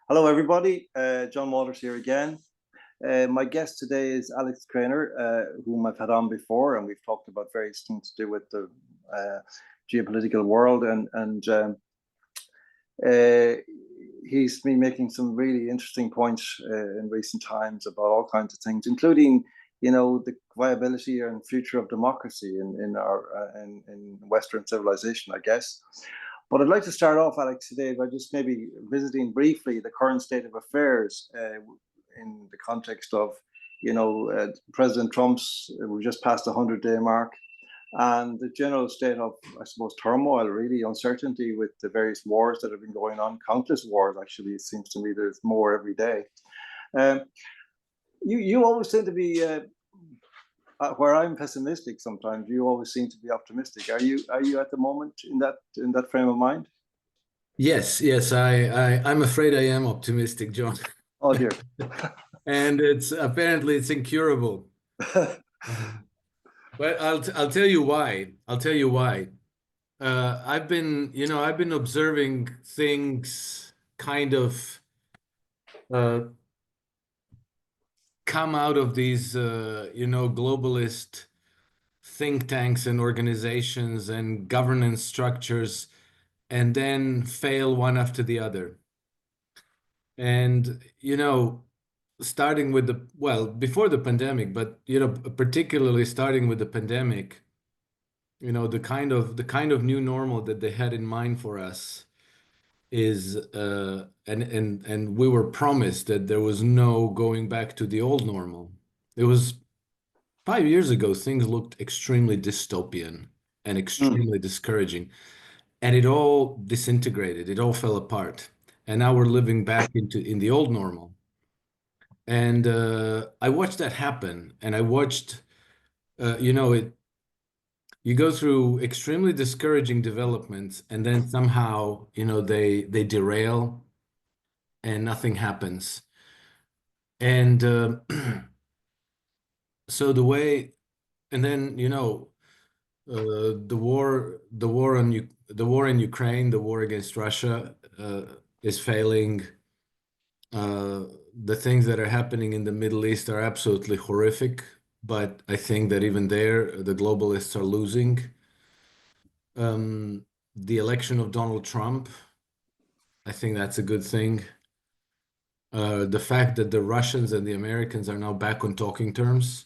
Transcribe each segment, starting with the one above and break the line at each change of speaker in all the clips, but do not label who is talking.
Hello, everybody. John Walters here again. My guest today is Alex Krainer, whom I've had on before, and we've talked about various things to do with the geopolitical world. He's been making some really interesting points in recent times about all kinds of things, including, the viability and future of democracy in Western civilization, I guess. But I'd like to start off, Alex, today by just maybe visiting briefly the current state of affairs in the context of, President Trump's, we just passed the 100-day mark, and the general state of, I suppose, turmoil, really, uncertainty with the various wars that have been going on, countless wars, actually. It seems to me there's more every day. You always seem to be, where I'm pessimistic sometimes, you always seem to be optimistic. Are you at the moment in that frame of mind?
Yes, I'm afraid I am optimistic, John.
Oh dear.
And apparently it's incurable. But I'll tell you why. I'll tell you why. I've been observing things kind of come out of these globalist think tanks and organizations and governance structures, and then fail one after the other. And starting with before the pandemic, but particularly starting with the pandemic, the kind of new normal that they had in mind for us is and we were promised that there was no going back to the old normal. It was 5 years ago, things looked extremely dystopian and extremely discouraging, and it all disintegrated, it all fell apart, and now we're living back in the old normal. And I watched that happen, and I watched, you go through extremely discouraging developments, and then somehow, they derail, and nothing happens. And so and then the war in Ukraine, the war against Russia is failing. The things that are happening in the Middle East are absolutely horrific, but I think that even there, the globalists are losing. The election of Donald Trump, I think that's a good thing. The fact that the Russians and the Americans are now back on talking terms,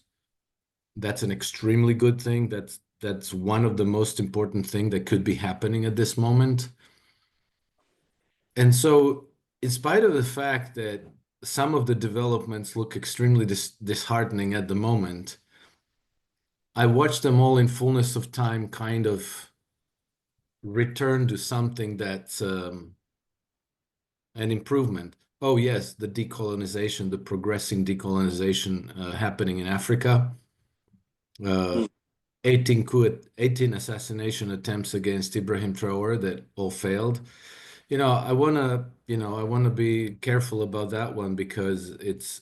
that's an extremely good thing. That's one of the most important things that could be happening at this moment. And so, in spite of the fact that some of the developments look extremely disheartening at the moment, I watch them all in fullness of time kind of return to something that's an improvement. Oh yes, the decolonization, the progressing decolonization happening in Africa. 18 assassination attempts against Ibrahim Traore that all failed. I wanna be careful about that one, because it's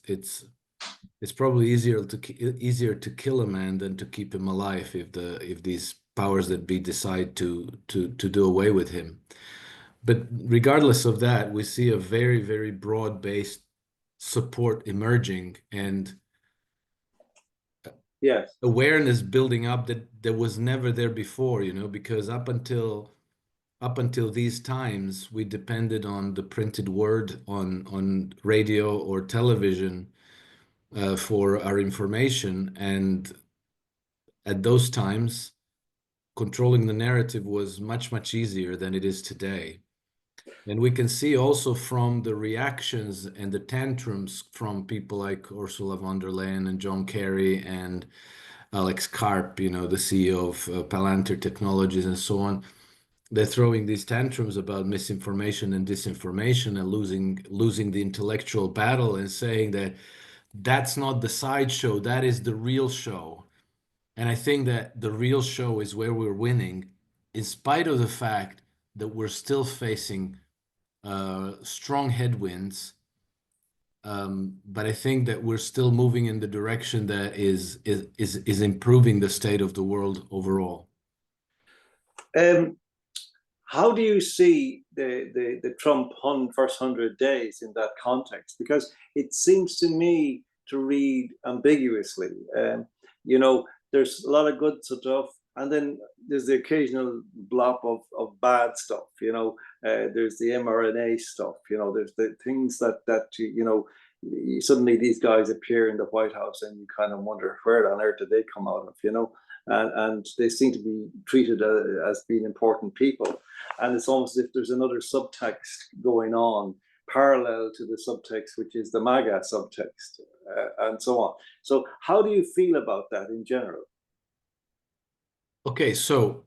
probably easier to kill a man than to keep him alive if these powers that be decide to do away with him. But regardless of that, we see a very, very broad-based support emerging, and
yes,
awareness building up that was never there before, because up until these times, we depended on the printed word on radio or television for our information. And at those times, controlling the narrative was much, much easier than it is today. And we can see also from the reactions and the tantrums from people like Ursula von der Leyen and John Kerry and Alex Karp, the CEO of Palantir Technologies and so on. They're throwing these tantrums about misinformation and disinformation and losing the intellectual battle, and saying that that's not the sideshow, that is the real show. And I think that the real show is where we're winning, in spite of the fact that we're still facing strong headwinds. But I think that we're still moving in the direction that is improving the state of the world overall.
How do you see the Trump first 100 days in that context, because it seems to me to read ambiguously. You know, there's a lot of good stuff, and then there's the occasional blop of bad stuff. You know, there's the mRNA stuff. You know, there's the things that you know. Suddenly these guys appear in the White House, and you kind of wonder where on earth did they come out of? You know, and they seem to be treated as being important people. And it's almost as if there's another subtext going on parallel to the subtext, which is the MAGA subtext, and so on. So how do you feel about that in general?
Okay, so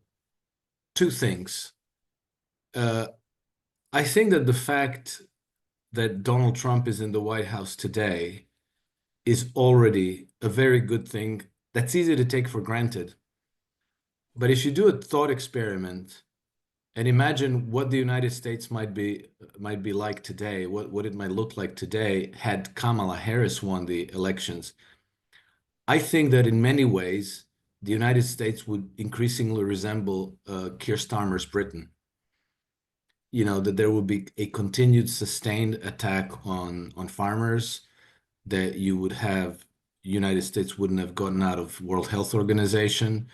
two things. I think that the fact that Donald Trump is in the White House today is already a very good thing. That's easy to take for granted. But if you do a thought experiment and imagine what the United States might be like today, what it might look like today had Kamala Harris won the elections, I think that in many ways the United States would increasingly resemble Keir Starmer's Britain. You know, that there would be a continued sustained attack on farmers, that you would have United States wouldn't have gotten out of World Health Organization.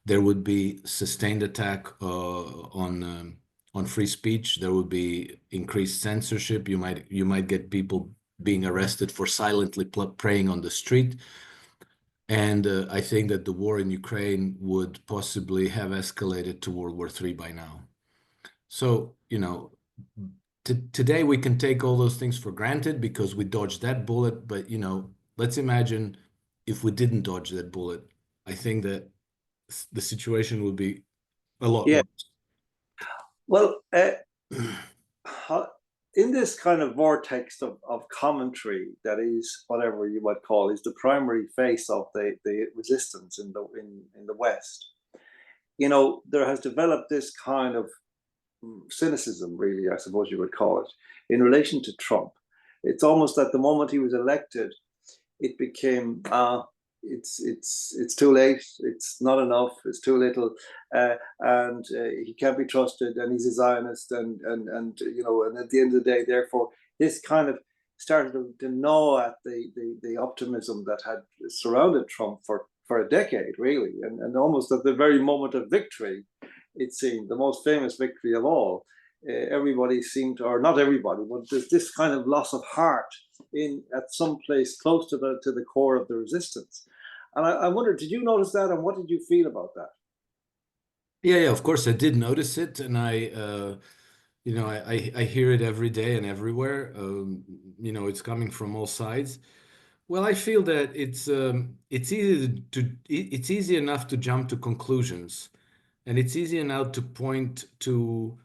There would be sustained attack on free speech. There would be increased censorship. You might get people being arrested for silently praying on the street. And I think that the war in Ukraine would possibly have escalated to World War III by now. So, you know, today we can take all those things for granted because we dodged that bullet. But, you know, let's imagine if we didn't dodge that bullet. I think that the situation would be a lot
Yeah.
worse.
Well, in this kind of vortex of commentary that is whatever you might call is the primary face of the resistance in the West, you know, there has developed this kind of cynicism, really, I suppose you would call it, in relation to Trump. It's almost that the moment he was elected, it became it's too late, it's not enough, it's too little, and he can't be trusted, and he's a Zionist, and you know, and at the end of the day, therefore, this kind of started to gnaw at the optimism that had surrounded Trump for a decade, really, and almost at the very moment of victory, it seemed the most famous victory of all. Everybody seemed to, or not everybody, but there's this kind of loss of heart in at some place close to the core of the resistance. And I wonder, did you notice that, and what did you feel about that?
Yeah, of course I did notice it, and you know, I hear it every day and everywhere. You know, it's coming from all sides. Well, I feel that it's easy enough to jump to conclusions, and it's easy enough to point to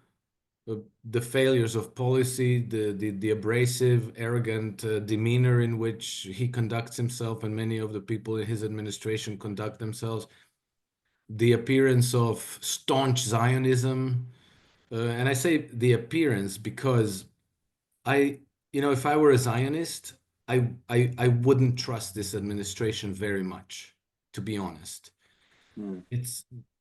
the failures of policy, the abrasive, arrogant demeanor in which he conducts himself, and many of the people in his administration conduct themselves, the appearance of staunch Zionism. And I say the appearance because you know, if I were a Zionist, I wouldn't trust this administration very much, to be honest.
Hmm.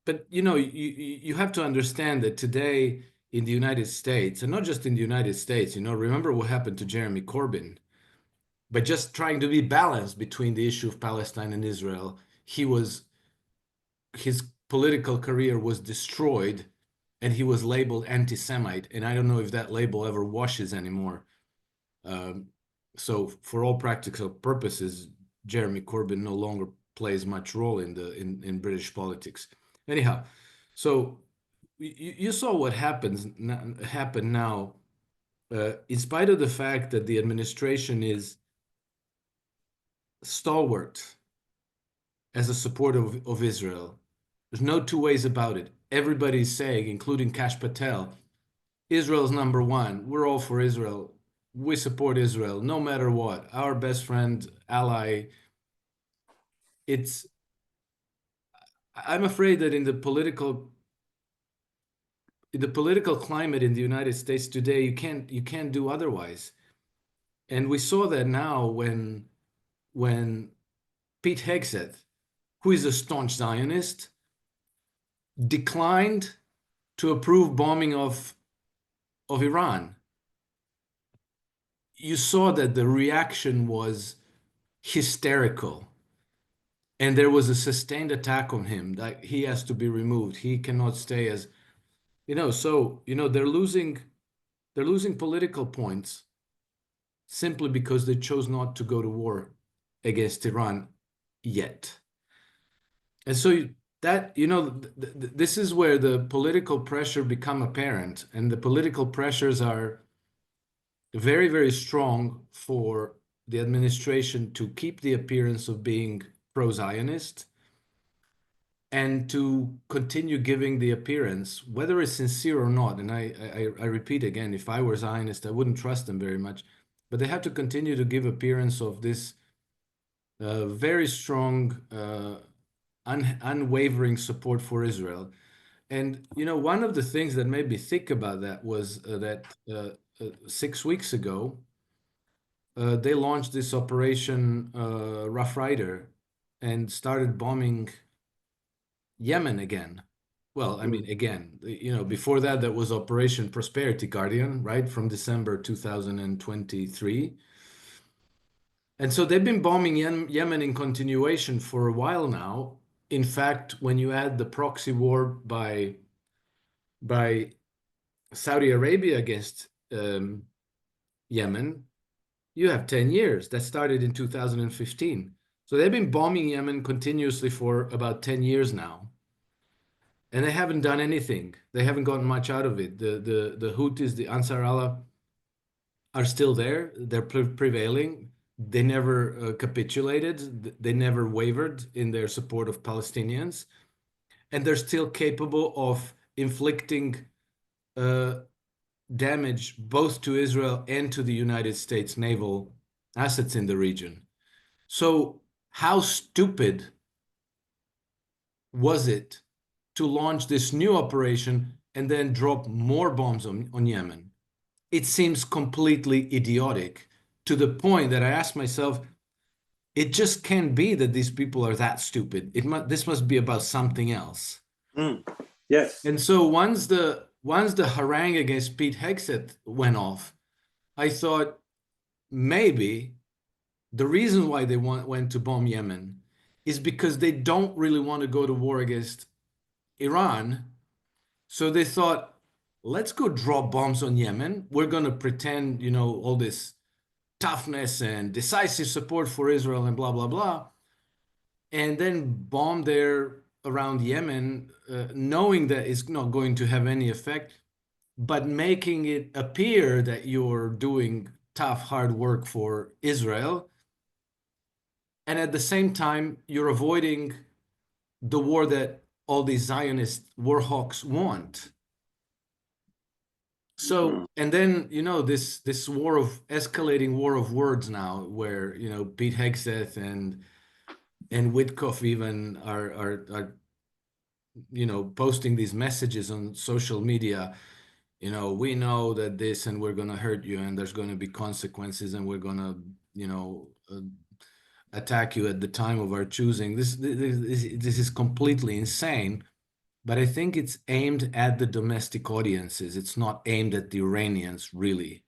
But you know, you have to understand that today in the United States, and not just in the United States, you know, remember what happened to Jeremy Corbyn. But just trying to be balanced between the issue of Palestine and Israel, his political career was destroyed, and he was labeled anti-Semite. And I don't know if that label ever washes anymore. Um, so for all practical purposes, Jeremy Corbyn no longer plays much role in British politics. Anyhow, so you saw what happened now, in spite of the fact that the administration is stalwart as a supporter of Israel. There's no two ways about it. Everybody's saying, including Kash Patel, Israel's number one. We're all for Israel. We support Israel no matter what. Our best friend, ally. I'm afraid that in the political climate in the United States today, you can't do otherwise. And we saw that now when Pete Hegseth, who is a staunch Zionist, declined to approve bombing of of Iran, you saw that the reaction was hysterical. And there was a sustained attack on him that he has to be removed. He cannot stay as, so, they're losing political points simply because they chose not to go to war against Iran yet. And so that, this is where the political pressure become apparent, and the political pressures are very, very strong for the administration to keep the appearance of being pro-Zionist and to continue giving the appearance, whether it's sincere or not. And I repeat again, if I were Zionist, I wouldn't trust them very much, but they have to continue to give appearance of this very strong, unwavering support for Israel. And, one of the things that made me think about that was that 6 weeks ago, they launched this Operation Rough Rider and started bombing Yemen again. Well, I mean, again, before that, there was Operation Prosperity Guardian, right, from December 2023. And so they've been bombing Yemen in continuation for a while now. In fact, when you add the proxy war by Saudi Arabia against Yemen, you have 10 years. That started in 2015. So they've been bombing Yemen continuously for about 10 years now. And they haven't done anything. They haven't gotten much out of it. The Houthis, the Ansar Allah, are still there. They're prevailing. They never capitulated. They never wavered in their support of Palestinians. And they're still capable of inflicting damage both to Israel and to the United States naval assets in the region. So how stupid was it to launch this new operation and then drop more bombs on Yemen? It seems completely idiotic, to the point that I ask myself, it just can't be that these people are that stupid. This must be about something else.
Yes.
And so once the harangue against Pete Hegseth went off, I thought maybe the reason why they went to bomb Yemen is because they don't really want to go to war against Iran. So they thought, let's go drop bombs on Yemen. We're going to pretend, all this toughness and decisive support for Israel and blah, blah, blah. And then bomb there around Yemen, knowing that it's not going to have any effect, but making it appear that you're doing tough, hard work for Israel. And at the same time, you're avoiding the war that all these Zionist war hawks want. So, and then, this escalating war of words now, where, Pete Hegseth and Witkoff even are posting these messages on social media. We know that this, and we're going to hurt you, and there's going to be consequences, and we're going to, attack you at the time of our choosing. This is completely insane, but I think it's aimed at the domestic audiences. It's not aimed at the Iranians, really.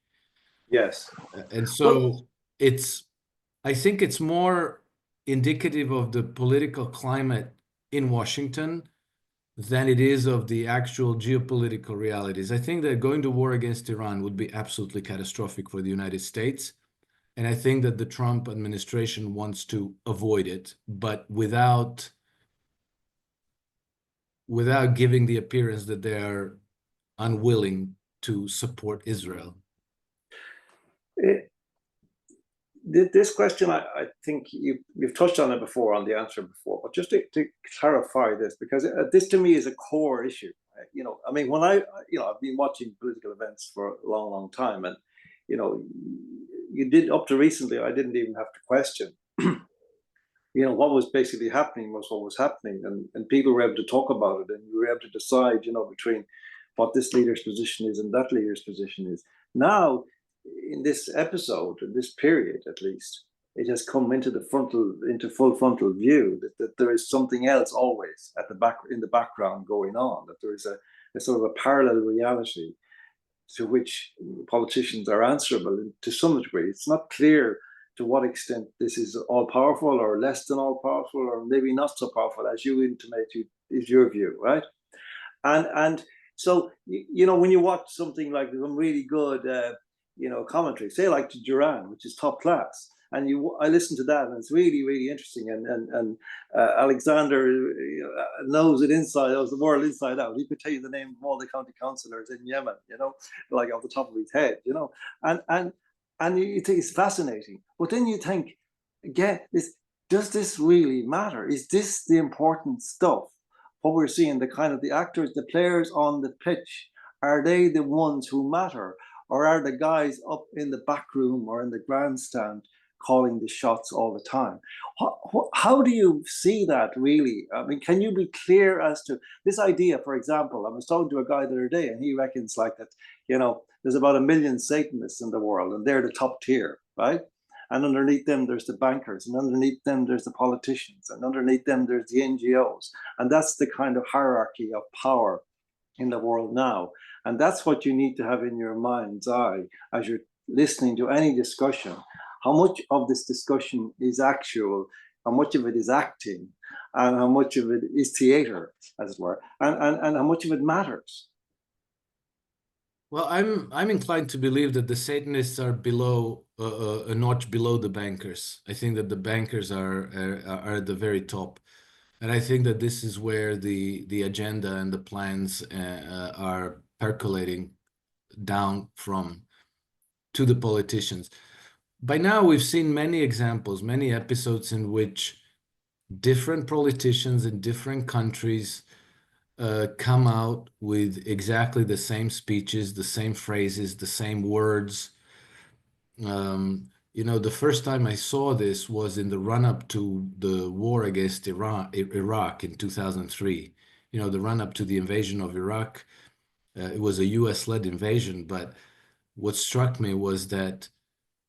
Yes.
And so I think it's more indicative of the political climate in Washington than it is of the actual geopolitical realities. I think that going to war against Iran would be absolutely catastrophic for the United States. And I think that the Trump administration wants to avoid it, but without giving the appearance that they are unwilling to support Israel.
This question, I think you've touched on it before, on the answer before, but just to clarify this, because this to me is a core issue. I mean, when I've been watching political events for a long, long time, and you did, up to recently, I didn't even have to question. What was basically happening was what was happening, and people were able to talk about it, and you were able to decide, between what this leader's position is and that leader's position is. Now, in this episode, in this period at least, it has come into full frontal view that there is something else always in the background going on, that there is a sort of a parallel reality to which politicians are answerable to some degree. It's not clear to what extent this is all powerful or less than all powerful, or maybe not so powerful as you intimate is your view, right? And so when you watch something like some really good commentary, say like to Duran, which is top class, and I listen to that, and it's really, really interesting. And Alexander knows it inside, knows the world inside out. He could tell you the name of all the county councillors in Yemen, like off the top of his head, and you think it's fascinating. But then you think, again, does this really matter? Is this the important stuff? What we're seeing, the actors, the players on the pitch, are they the ones who matter, or are the guys up in the back room or in the grandstand calling the shots all the time? How do you see that, really? I mean, can you be clear as to this idea? For example, I was talking to a guy the other day, and he reckons like that, there's about 1 million Satanists in the world, and they're the top tier, right? And underneath them, there's the bankers, and underneath them, there's the politicians, and underneath them, there's the NGOs. And that's the kind of hierarchy of power in the world now. And that's what you need to have in your mind's eye as you're listening to any discussion. How much of this discussion is actual, how much of it is acting, and how much of it is theater, as it were, and how much of it matters.
Well, I'm inclined to believe that the Satanists are below a notch below the bankers. I think that the bankers are at the very top, and I think that this is where the agenda and the plans are percolating down from to the politicians. By now, we've seen many examples, many episodes in which different politicians in different countries come out with exactly the same speeches, the same phrases, the same words. The first time I saw this was in the run-up to the war against Iraq in 2003. The run-up to the invasion of Iraq. It was a US-led invasion, but what struck me was that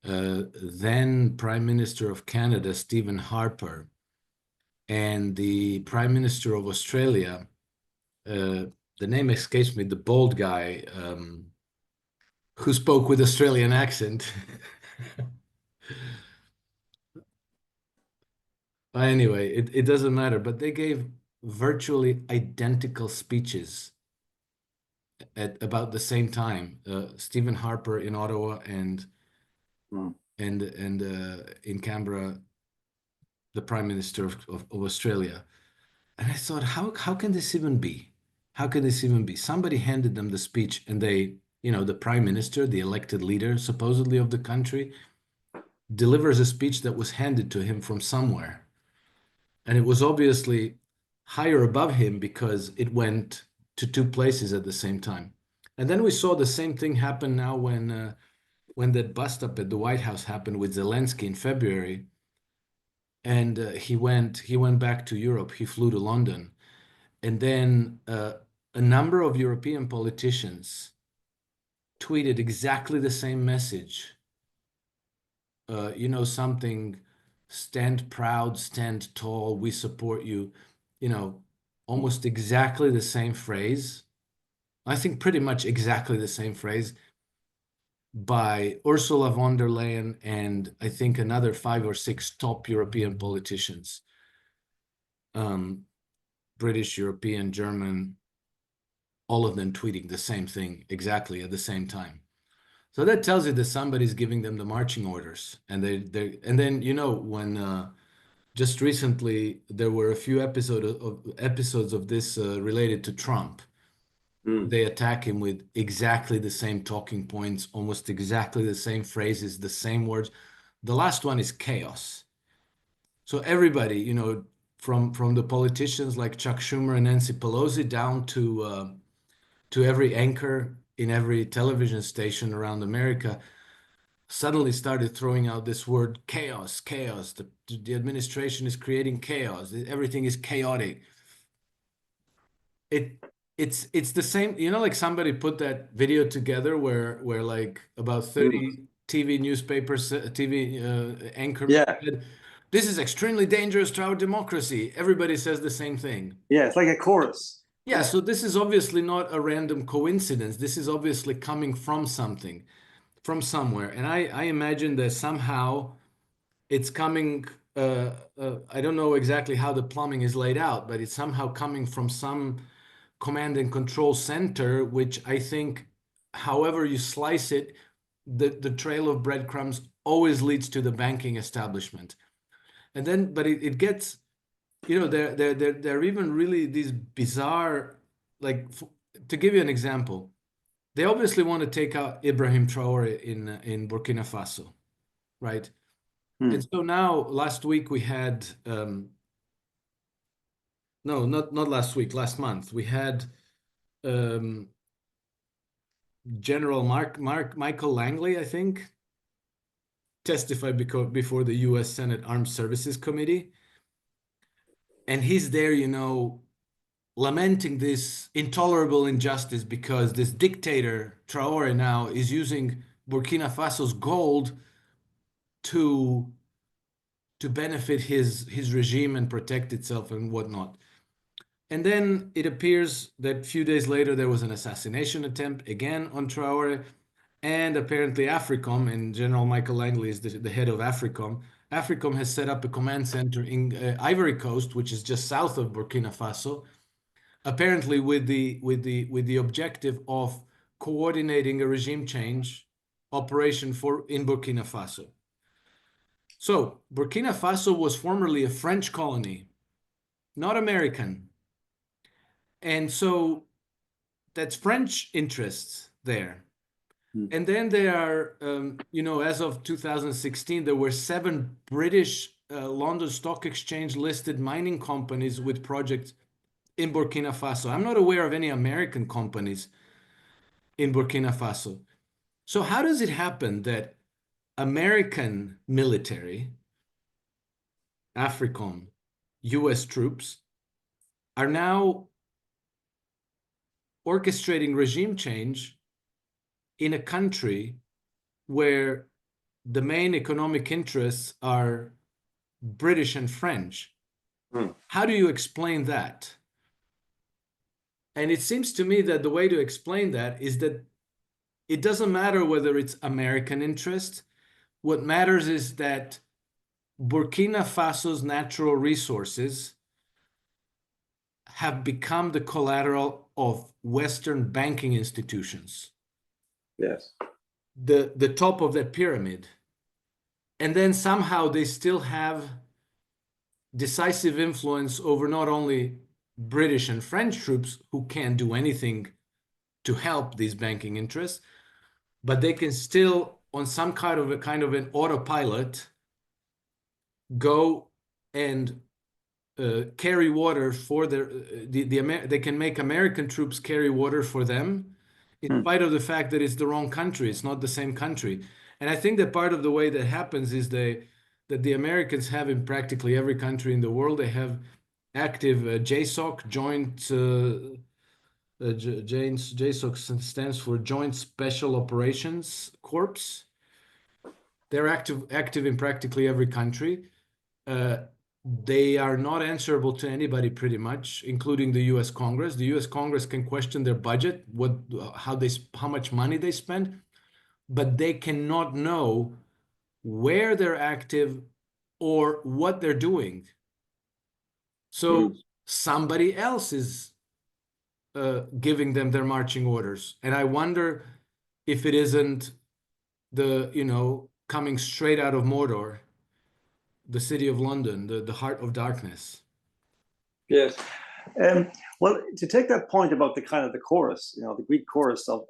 then Prime Minister of Canada, Stephen Harper, and the Prime Minister of Australia, the name escapes me, the bald guy who spoke with Australian accent. Anyway, it doesn't matter, but they gave virtually identical speeches at about the same time. Stephen Harper in Ottawa and in Canberra, the Prime Minister of Australia. And I thought, how can this even be? How can this even be? Somebody handed them the speech, and they, the Prime Minister, the elected leader, supposedly of the country, delivers a speech that was handed to him from somewhere. And it was obviously higher above him because it went to two places at the same time. And then we saw the same thing happen now when that bust up at the White House happened with Zelensky in February. And he went back to Europe. He flew to London. And then a number of European politicians tweeted exactly the same message. Something, stand proud, stand tall, we support you. Almost exactly the same phrase. I think pretty much exactly the same phrase by Ursula von der Leyen and I think another 5 or 6 top European politicians. British, European, German, all of them tweeting the same thing exactly at the same time. So that tells you that somebody's giving them the marching orders. And then when just recently there were a few episodes of this related to Trump. They attack him with exactly the same talking points, almost exactly the same phrases, the same words. The last one is chaos. So everybody, from the politicians like Chuck Schumer and Nancy Pelosi down to every anchor in every television station around America, suddenly started throwing out this word chaos, chaos. The administration is creating chaos. Everything is chaotic. It's the same, like somebody put that video together where like about 30 TV newspapers, TV anchormen said, this is extremely dangerous to our democracy. Everybody says the same thing.
Yeah, it's like a chorus.
Yeah, so this is obviously not a random coincidence. This is obviously coming from something, from somewhere. And I imagine that somehow it's coming, I don't know exactly how the plumbing is laid out, but it's somehow coming from some command and control center, which I think, however you slice it, the trail of breadcrumbs always leads to the banking establishment. And then, but it gets, there are even really these bizarre, like, to give you an example, they obviously want to take out Ibrahim Traore in Burkina Faso, right? And so now, last week we had, no, not last week, last month, we had General Michael Langley, I think, testified before the U.S. Senate Armed Services Committee. And he's there, lamenting this intolerable injustice because this dictator, Traore, now is using Burkina Faso's gold to benefit his regime and protect itself and whatnot. And then it appears that a few days later there was an assassination attempt again on Traore, and apparently AFRICOM, and General Michael Langley is the head of AFRICOM. AFRICOM has set up a command center in Ivory Coast, which is just south of Burkina Faso, apparently with the objective of coordinating a regime change operation in Burkina Faso. So Burkina Faso was formerly a French colony, not American. And so that's French interests there. And then there are, as of 2016, there were 7 British London Stock Exchange listed mining companies with projects in Burkina Faso. I'm not aware of any American companies in Burkina Faso. So how does it happen that American military, AFRICOM, US troops, are now orchestrating regime change in a country where the main economic interests are British and French? How do you explain that? And it seems to me that the way to explain that is that it doesn't matter whether it's American interest. What matters is that Burkina Faso's natural resources have become the collateral of Western banking institutions.
Yes.
The top of that pyramid. And then somehow they still have decisive influence over not only British and French troops who can't do anything to help these banking interests, but they can still, on some kind of an autopilot, go and carry water for they can make American troops carry water for them, in spite of the fact that it's the wrong country, it's not the same country. And I think that part of the way that happens is that the Americans have in practically every country in the world, they have active JSOC, JSOC stands for Joint Special Operations Corps. They're active in practically every country. They are not answerable to anybody pretty much, including the U.S. Congress. The U.S. Congress can question their budget, how much money they spend, but they cannot know where they're active or what they're doing. So somebody else is giving them their marching orders. And I wonder if it isn't coming straight out of Mordor, the city of London, the heart of darkness.
Yes. Well, to take that point about the kind of the chorus, the Greek chorus of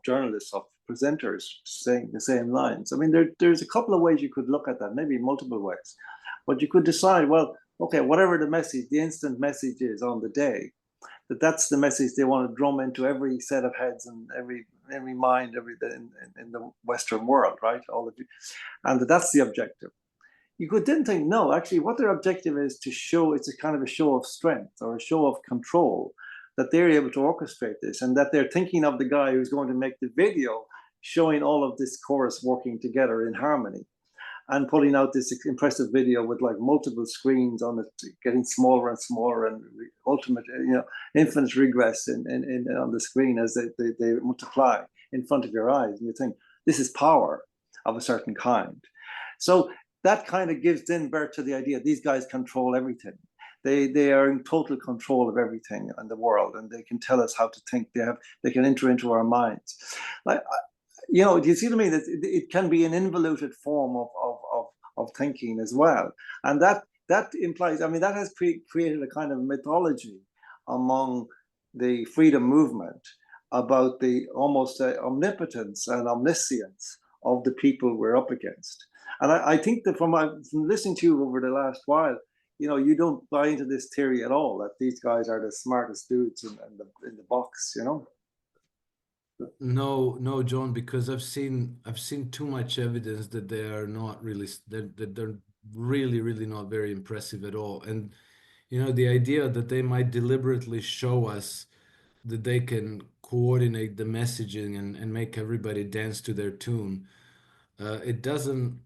journalists, of presenters saying the same lines. I mean, there's a couple of ways you could look at that, maybe multiple ways. But you could decide, well, okay, whatever the message, the instant message is on the day, that's the message they want to drum into every set of heads and every mind, in the Western world, right? All of you, and that's the objective. You could then think, no, actually, what their objective is to show, it's a kind of a show of strength or a show of control, that they're able to orchestrate this, and that they're thinking of the guy who's going to make the video showing all of this chorus working together in harmony. and putting out this impressive video with like multiple screens on it, getting smaller and smaller, and ultimate, infinite regress in on the screen as they multiply in front of your eyes. And you think, this is power of a certain kind. So that kind of gives then birth to the idea these guys control everything. They are in total control of everything in the world, and they can tell us how to think. They can enter into our minds. Like, do you see what I mean? It can be an involuted form of thinking as well, and that implies. I mean, that has created a kind of mythology among the freedom movement about the almost omnipotence and omniscience of the people we're up against. And I think that from listening to you over the last while, you don't buy into this theory at all, that these guys are the smartest dudes in the box,
No, John, because I've seen too much evidence that they are not really, that they're really, really not very impressive at all. And the idea that they might deliberately show us that they can coordinate the messaging and make everybody dance to their tune, it doesn't.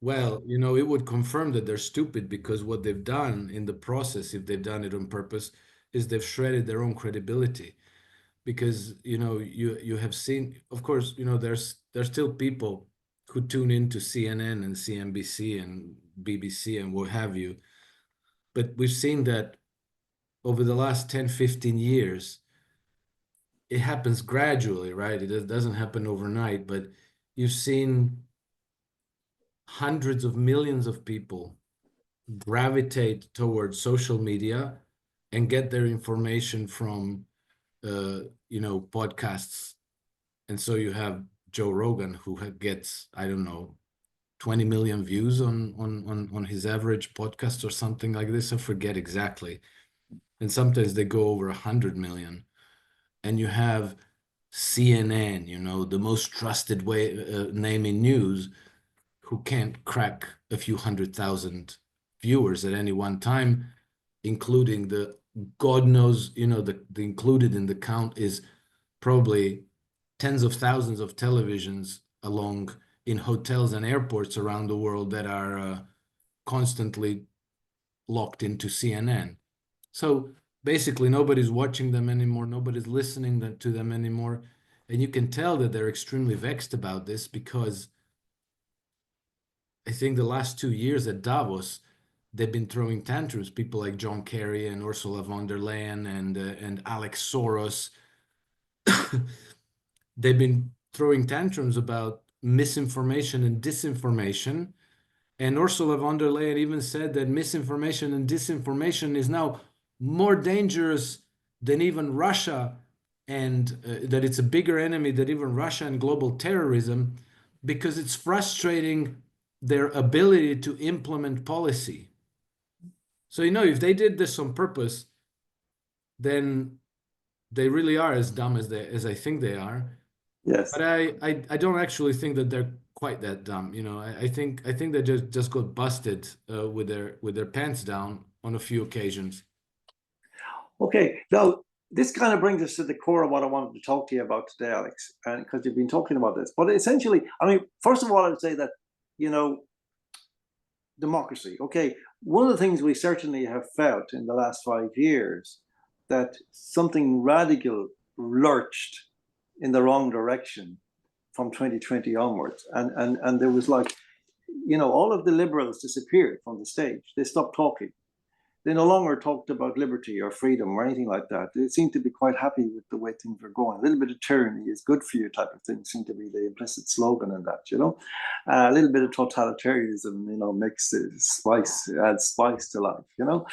Well, it would confirm that they're stupid, because what they've done in the process, if they've done it on purpose, is they've shredded their own credibility. Because you have seen, of course, there's still people who tune into CNN and CNBC and BBC and what have you, but we've seen that over the last 10, 15 years, it happens gradually, right? It doesn't happen overnight, but you've seen hundreds of millions of people gravitate towards social media and get their information from podcasts. And so you have Joe Rogan, who gets, I don't know, 20 million views on his average podcast or something like this. I forget exactly. And sometimes they go over 100 million. And you have CNN, the most trusted name in news, who can't crack a few 100,000 viewers at any one time, including God knows, the included in the count is probably tens of thousands of televisions along in hotels and airports around the world that are constantly locked into CNN. So basically, nobody's watching them anymore. Nobody's listening to them anymore. And you can tell that they're extremely vexed about this, because I think the last 2 years at Davos, they've been throwing tantrums. People like John Kerry and Ursula von der Leyen and Alex Soros, they've been throwing tantrums about misinformation and disinformation. And Ursula von der Leyen even said that misinformation and disinformation is now more dangerous than even Russia, and that it's a bigger enemy than even Russia and global terrorism, because it's frustrating their ability to implement policy. So, if they did this on purpose, then they really are as dumb as I think they are.
Yes.
But I don't actually think that they're quite that dumb. I think they just got busted with their pants down on a few occasions.
Okay, now this kind of brings us to the core of what I wanted to talk to you about today, Alex, and because you've been talking about this. But essentially, I mean, first of all, I would say that democracy. Okay, one of the things we certainly have felt in the last 5 years, that something radical lurched in the wrong direction from 2020 onwards, and there was like, all of the liberals disappeared from the stage. They stopped talking. They no longer talked about liberty or freedom or anything like that. They seemed to be quite happy with the way things were going. A little bit of tyranny is good for you type of thing seemed to be the implicit slogan in that, A little bit of totalitarianism, makes spice, adds spice to life, and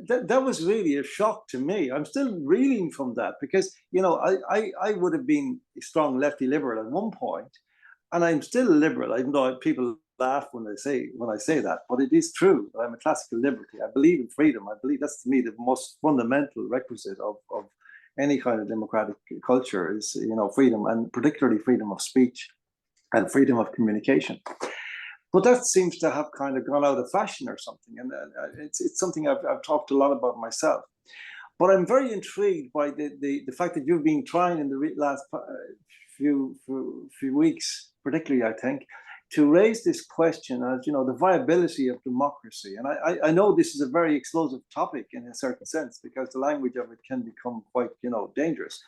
that was really a shock to me. I'm still reeling from that, because, I would have been a strong lefty liberal at one point, and I'm still a liberal, even though people laugh when I say that, but it is true that I'm a classical liberty. I believe in freedom. I believe that's, to me, the most fundamental requisite of any kind of democratic culture is, freedom, and particularly freedom of speech and freedom of communication. But that seems to have kind of gone out of fashion or something, and it's something I've talked a lot about myself. But I'm very intrigued by the fact that you've been trying in the last few weeks, particularly, I think, to raise this question as, the viability of democracy. And I know this is a very explosive topic in a certain sense, because the language of it can become quite, dangerous.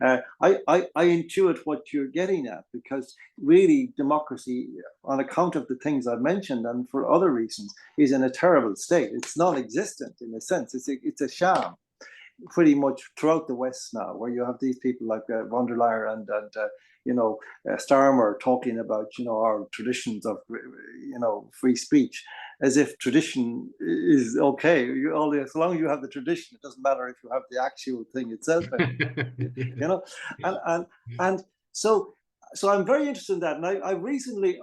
I intuit what you're getting at, because really democracy, on account of the things I've mentioned and for other reasons, is in a terrible state. It's non-existent in a sense. It's a sham pretty much throughout the West now, where you have these people like von der Leyen and Starmer talking about, our traditions of, free speech, as if tradition is okay. As long as you have the tradition, it doesn't matter if you have the actual thing itself. And so I'm very interested in that. And I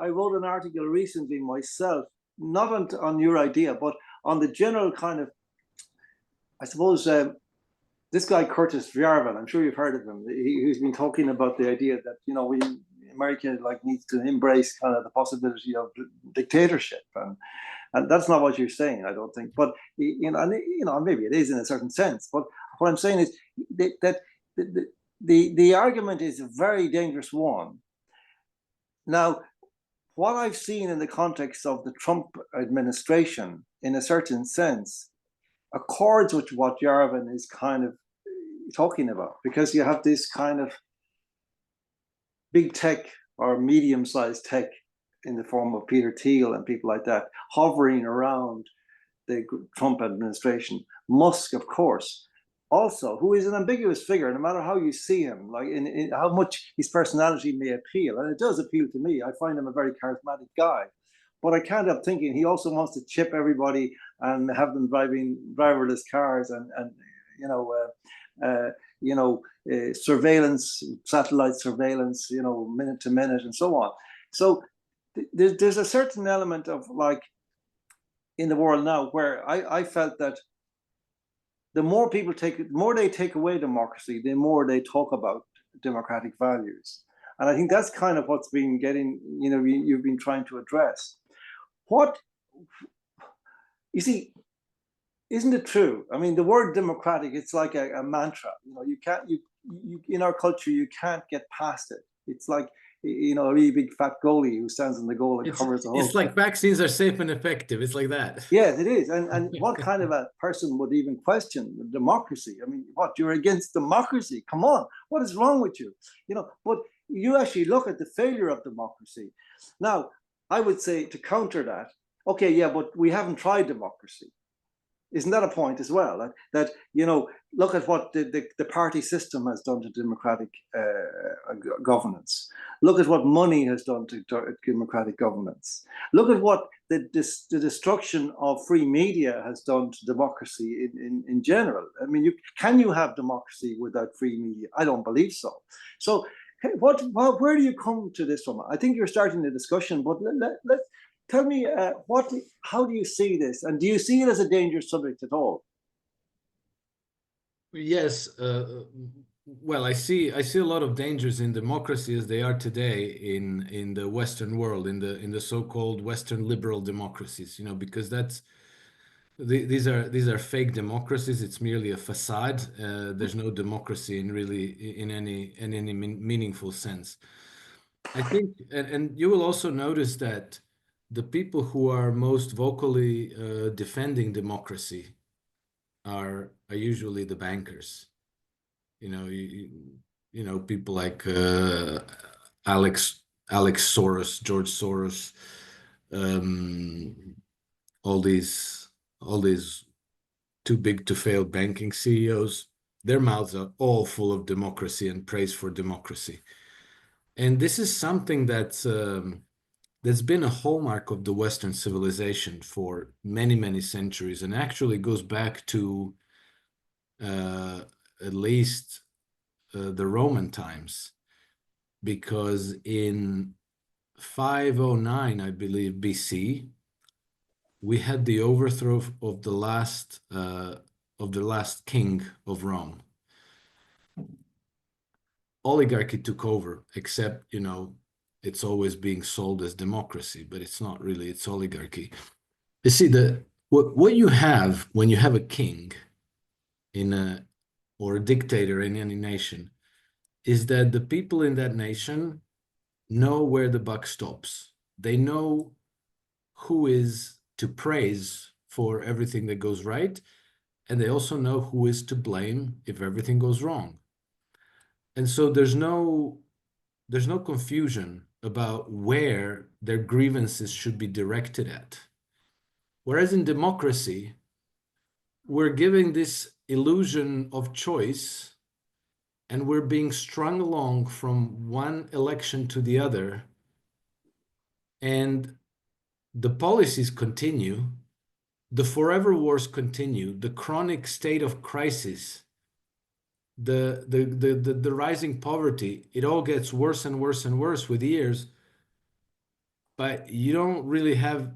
wrote an article recently myself, not on your idea, but on the general kind of, I suppose, this guy, Curtis Yarvin, I'm sure you've heard of him. He's been talking about the idea that, America needs to embrace kind of the possibility of dictatorship. And that's not what you're saying, I don't think. But, maybe it is in a certain sense. But what I'm saying is that the argument is a very dangerous one. Now, what I've seen in the context of the Trump administration, in a certain sense, accords with what Yarvin is kind of talking about, because you have this kind of big tech or medium-sized tech in the form of Peter Thiel and people like that hovering around the Trump administration. Musk, of course, also, who is an ambiguous figure, no matter how you see him, like in how much his personality may appeal, and it does appeal to me. I find him a very charismatic guy. But I can't help thinking he also wants to chip everybody and have them driving driverless cars and surveillance, satellite surveillance, minute to minute and so on. So there's a certain element of in the world now where I felt that the more they take away democracy, the more they talk about democratic values. And I think that's kind of what's been you've been trying to address. What, you see, isn't it true? I mean, the word democratic, it's like a mantra. You can't, in our culture, you can't get past it. It's like, a really big fat goalie who stands in the goal and covers the whole.
It's like vaccines are safe and effective. It's like that.
Yes, it is. And what kind of a person would even question democracy? I mean, what, you're against democracy? Come on, what is wrong with you? But you actually look at the failure of democracy. Now, I would say, to counter that, okay, yeah, but we haven't tried democracy. Isn't that a point as well? That look at what the party system has done to democratic governance. Look at what money has done to democratic governance. Look at what the destruction of free media has done to democracy in general. I mean, can you have democracy without free media? I don't believe so. So, where do you come to this from? I think you're starting the discussion, but let's tell me how do you see this, and do you see it as a dangerous subject at all?
Yes, well, I see a lot of dangers in democracy as they are today in the Western world, in the so-called Western liberal democracies. Because these are fake democracies. It's merely a facade. There's no democracy in any meaningful sense. I think, and you will also notice that the people who are most vocally defending democracy are usually the bankers. People like Alex Soros, George Soros, all these too big to fail banking CEOs. Their mouths are all full of democracy and praise for democracy. And this is something that's been a hallmark of the Western civilization for many, many centuries, and actually goes back to at least the Roman times, because in 509, I believe, BC, we had the overthrow of the last king of Rome. Oligarchy took over, except, it's always being sold as democracy, but it's not really, it's oligarchy. You see, what you have when you have a king or a dictator in any nation is that the people in that nation know where the buck stops. They know who is to praise for everything that goes right, and they also know who is to blame if everything goes wrong. And so there's no confusion about where their grievances should be directed at. Whereas in democracy, we're giving this illusion of choice and we're being strung along from one election to the other, and the policies continue, the forever wars continue, the chronic state of crisis, the rising poverty, it all gets worse and worse and worse with years, but you don't really have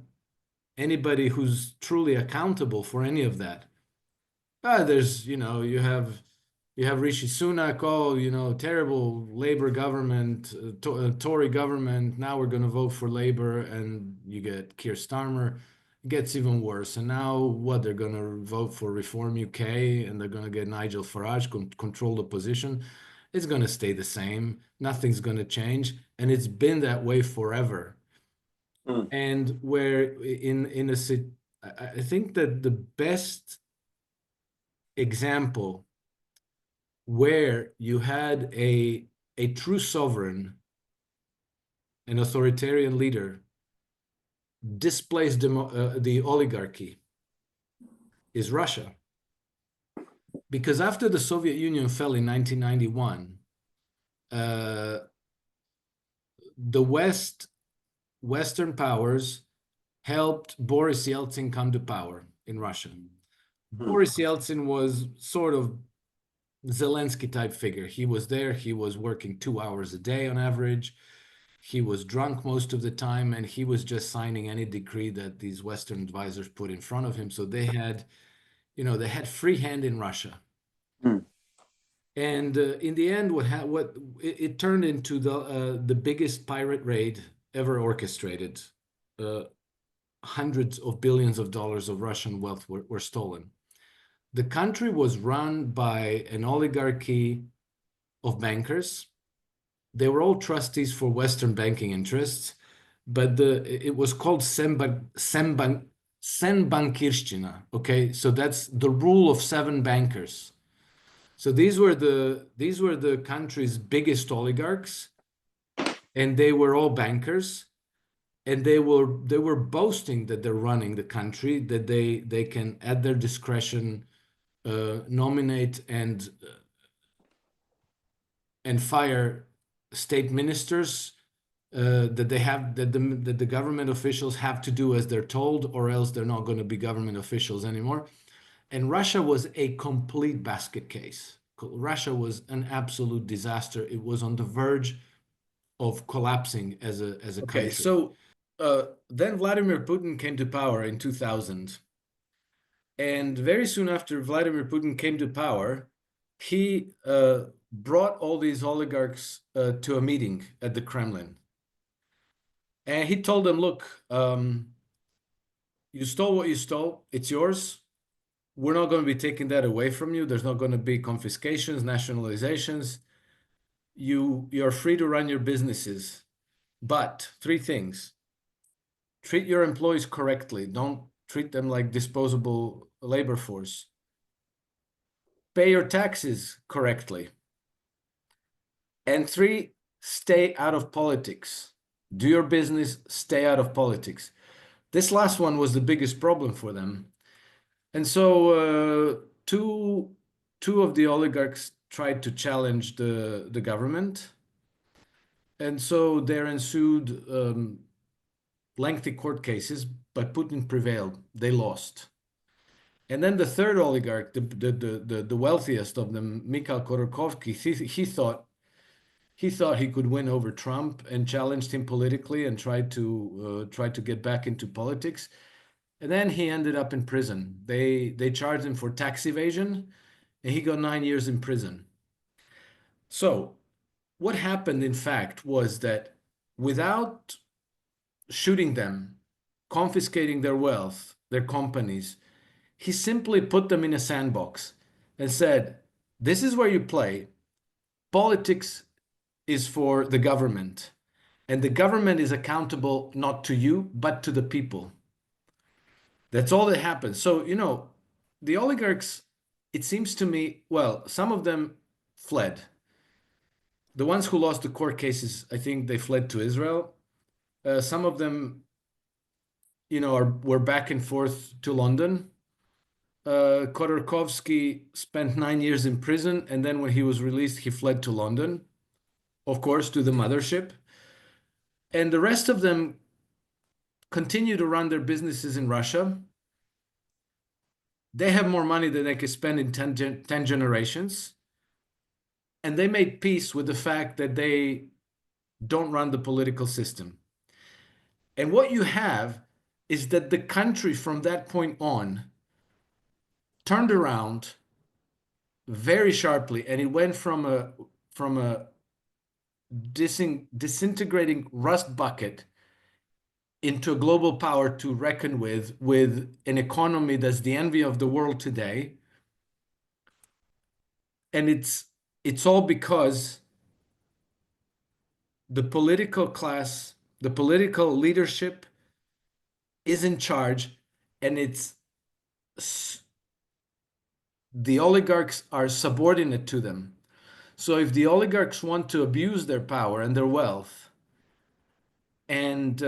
anybody who's truly accountable for any of that. There's, you have Rishi Sunak, terrible Labour government, Tory government. Now we're going to vote for Labour, and you get Keir Starmer. It gets even worse. And now what? They're going to vote for Reform UK, and they're going to get Nigel Farage control the position. It's going to stay the same. Nothing's going to change, and it's been that way forever.
Mm.
And where I think that the best example where you had a true sovereign, an authoritarian leader, displace the oligarchy is Russia. Because after the Soviet Union fell in 1991, the Western powers helped Boris Yeltsin come to power in Russia. Boris Yeltsin was sort of Zelensky type figure. He was there, he was working 2 hours a day on average. He was drunk most of the time, and he was just signing any decree that these Western advisors put in front of him. So they had free hand in Russia.
Mm.
And in the end, it turned into the biggest pirate raid ever orchestrated. Hundreds of billions of dollars of Russian wealth were stolen. The country was run by an oligarchy of bankers. They were all trustees for Western banking interests, but it was called Senbankirshchina. Okay, so that's the rule of 7 bankers. So these were the country's biggest oligarchs, and they were all bankers, and they were boasting that they're running the country, that they can at their discretion nominate and fire state ministers, that the government officials have to do as they're told, or else they're not going to be government officials anymore. And Russia was a complete basket case. Russia was an absolute disaster. It was on the verge of collapsing as a country. So then Vladimir Putin came to power in 2000. And very soon after Vladimir Putin came to power, he brought all these oligarchs to a meeting at the Kremlin. And he told them, look, you stole what you stole. It's yours. We're not going to be taking that away from you. There's not going to be confiscations, nationalizations. You're free to run your businesses. But 3 things. Treat your employees correctly. Don't treat them like disposable labor force. Pay your taxes correctly. And 3, stay out of politics. Do your business, stay out of politics. This last one was the biggest problem for them. And so two of the oligarchs tried to challenge the government. And so there ensued lengthy court cases, but Putin prevailed. They lost. And then the third oligarch, the wealthiest of them, Mikhail Khodorkovsky, he thought he could win over Trump, and challenged him politically and tried to get back into politics. And then he ended up in prison. They charged him for tax evasion, and he got 9 years in prison. So what happened, in fact, was that without shooting them, confiscating their wealth, their companies, he simply put them in a sandbox and said, this is where you play, politics is for the government, and the government is accountable not to you, but to the people. That's all that happens. So, you know, the oligarchs, it seems to me, well, some of them fled. The ones who lost the court cases, I think they fled to Israel. Some of them, you know, were back and forth to London. Khodorkovsky spent 9 years in prison, and then when he was released, he fled to London, of course, to the mothership. And the rest of them continue to run their businesses in Russia. They have more money than they could spend in 10 generations. And they made peace with the fact that they don't run the political system. And what you have is that the country from that point on turned around very sharply, and it went from a disintegrating rust bucket into a global power to reckon with an economy that's the envy of the world today. And it's all because the political class, the political leadership is in charge, and the oligarchs are subordinate to them. So if the oligarchs want to abuse their power and their wealth and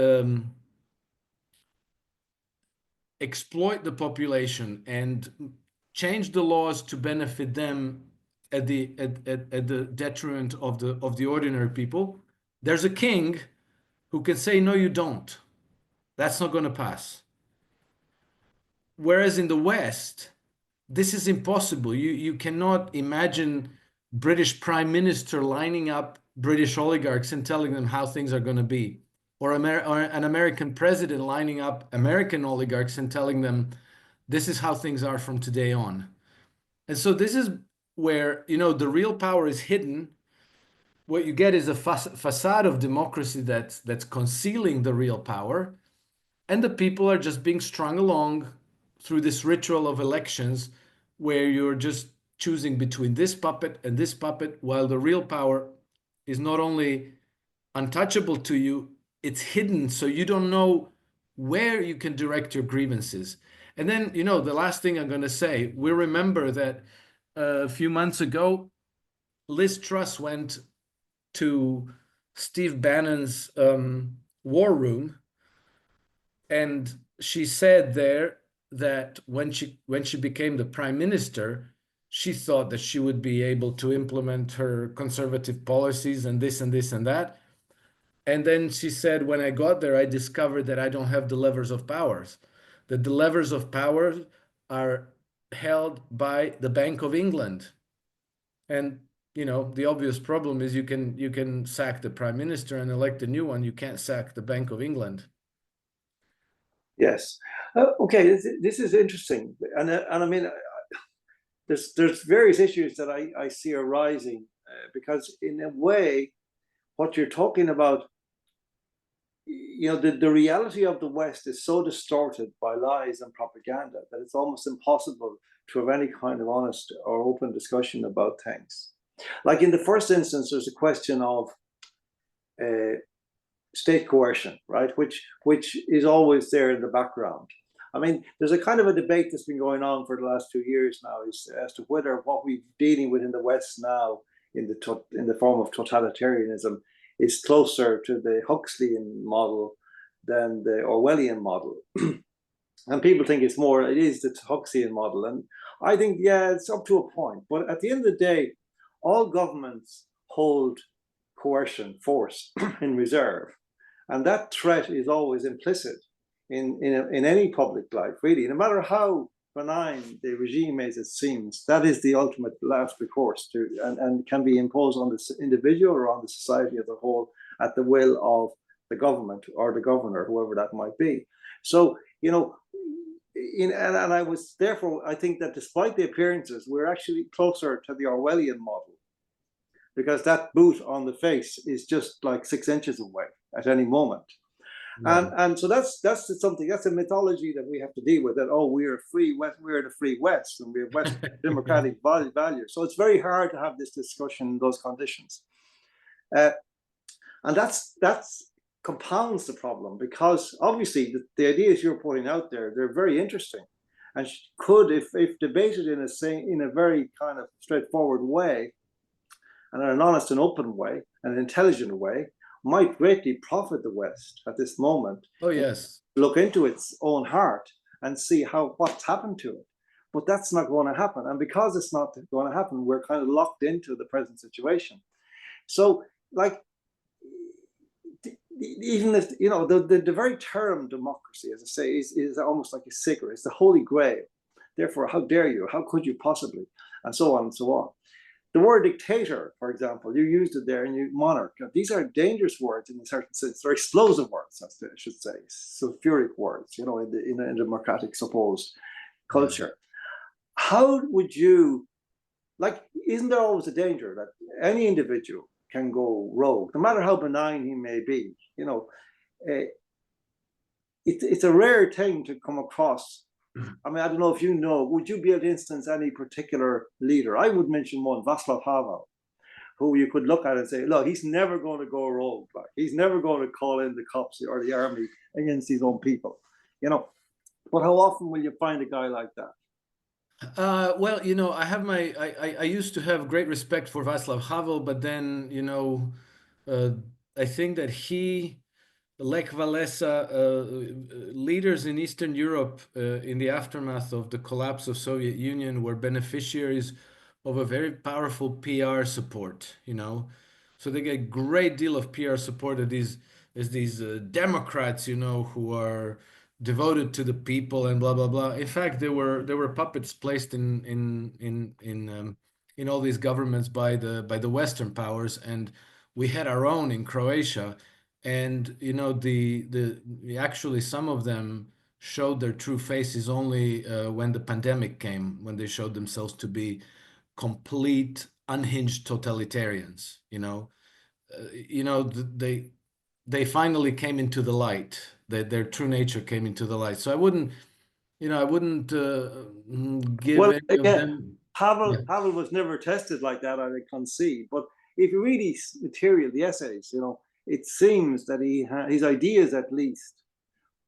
exploit the population and change the laws to benefit them at the detriment of the ordinary people, there's a king who can say, no, you don't. That's not going to pass. Whereas in the West, this is impossible. You cannot imagine British Prime Minister lining up British oligarchs and telling them how things are going to be, or an American president lining up American oligarchs and telling them this is how things are from today on. And so this is where, you know, the real power is hidden. What you get is a facade of democracy that's concealing the real power, and the people are just being strung along through this ritual of elections where you're just choosing between this puppet and this puppet, while the real power is not only untouchable to you, it's hidden, so you don't know where you can direct your grievances. And then, you know, the last thing I'm going to say, we remember that a few months ago, Liz Truss went to Steve Bannon's war room, and she said there that when she became the prime minister, she thought that she would be able to implement her conservative policies and this and this and that. And then she said, when I got there, I discovered that I don't have the levers of powers, that the levers of power are held by the Bank of England. And, you know, the obvious problem is you can sack the prime minister and elect a new one. You can't sack the Bank of England.
Yes. Okay, this is interesting. And I mean, there's various issues that I see arising because in a way, what you're talking about, you know, the reality of the West is so distorted by lies and propaganda that it's almost impossible to have any kind of honest or open discussion about things. Like in the first instance, there's a question of state coercion, right? Which is always there in the background. I mean, there's a kind of a debate that's been going on for the last 2 years now as to whether what we're dealing with in the West now in the form of totalitarianism is closer to the Huxleyan model than the Orwellian model. And people think it is the Huxleyan model. And I think, yeah, it's up to a point. But at the end of the day, all governments hold coercion, force in reserve. And that threat is always implicit in any public life, really. No matter how benign the regime is, it seems, that is the ultimate last recourse to, and can be imposed on the individual or on the society as a whole at the will of the government or the governor, whoever that might be. So, you know, I think that despite the appearances, we're actually closer to the Orwellian model, because that boot on the face is just like 6 inches away at any moment. And so that's something, that's a mythology that we have to deal with, that, oh, we're free West, we're the free West, and we have West democratic values. So it's very hard to have this discussion in those conditions. And that's compounds the problem, because obviously the ideas you're putting out there, they're very interesting, and could, if debated in a very kind of straightforward way, and in an honest and open way, and an intelligent way, might greatly profit the West at this moment.
Oh, yes.
Look into its own heart and see what's happened to it. But that's not going to happen. And because it's not going to happen, we're kind of locked into the present situation. So, like, even if, you know, the very term democracy, as I say, is almost like a cigarette. It's the holy grail. Therefore, how dare you? How could you possibly? And so on and so on. The word dictator, for example, you used it there, and you monarch. These are dangerous words in a certain sense. They're explosive words, I should say, sulfuric words, you know, in a democratic supposed culture. How would you, like, isn't there always a danger that any individual can go rogue, no matter how benign he may be? You know, it's a rare thing to come across. I mean, I don't know if you know, would you be able to instance any particular leader? I would mention one, Václav Havel, who you could look at and say, look, he's never going to go rogue. Like, he's never going to call in the cops or the army against his own people, you know. But how often will you find a guy like that?
Well, you know, I used to have great respect for Václav Havel, but then, you know, I think that Lech Walesa, leaders in Eastern Europe in the aftermath of the collapse of Soviet Union were beneficiaries of a very powerful PR support, you know. So they get a great deal of PR support of these Democrats, you know, who are devoted to the people and blah blah blah. In fact, there were puppets placed in all these governments by the Western powers, and we had our own in Croatia. And you know, actually some of them showed their true faces only when the pandemic came, when they showed themselves to be complete unhinged totalitarians. They finally came into the light. Their true nature came into the light. So I wouldn't give
Well,
any of them.
Havel was never tested like that, I concede. But if you read his material, the essays, you know, it seems that his ideas, at least,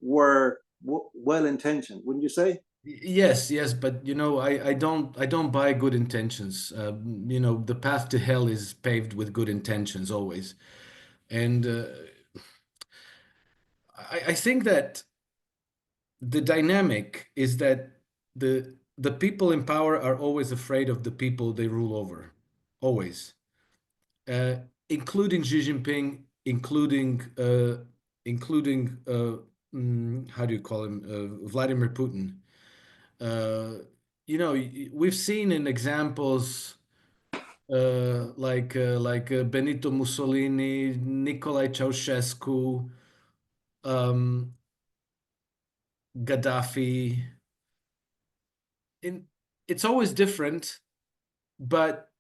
were well intentioned, wouldn't you say?
Yes, but you know, I don't buy good intentions. You know, the path to hell is paved with good intentions always, and I think that the dynamic is that the people in power are always afraid of the people they rule over, always, including Xi Jinping, including how do you call him, Vladimir Putin. You know, we've seen in examples like Benito Mussolini, Nicolae Ceausescu, Gaddafi. It's always different, but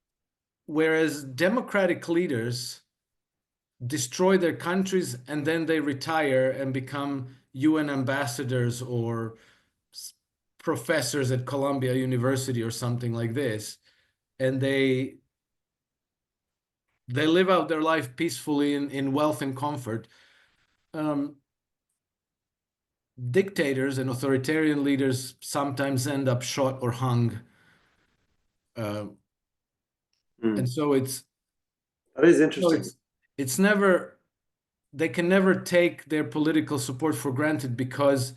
whereas democratic leaders destroy their countries and then they retire and become UN ambassadors or professors at Columbia University or something like this, and they live out their life peacefully in wealth and comfort. Dictators and authoritarian leaders sometimes end up shot or hung. And so
that is interesting.
It's never, they can never take their political support for granted, because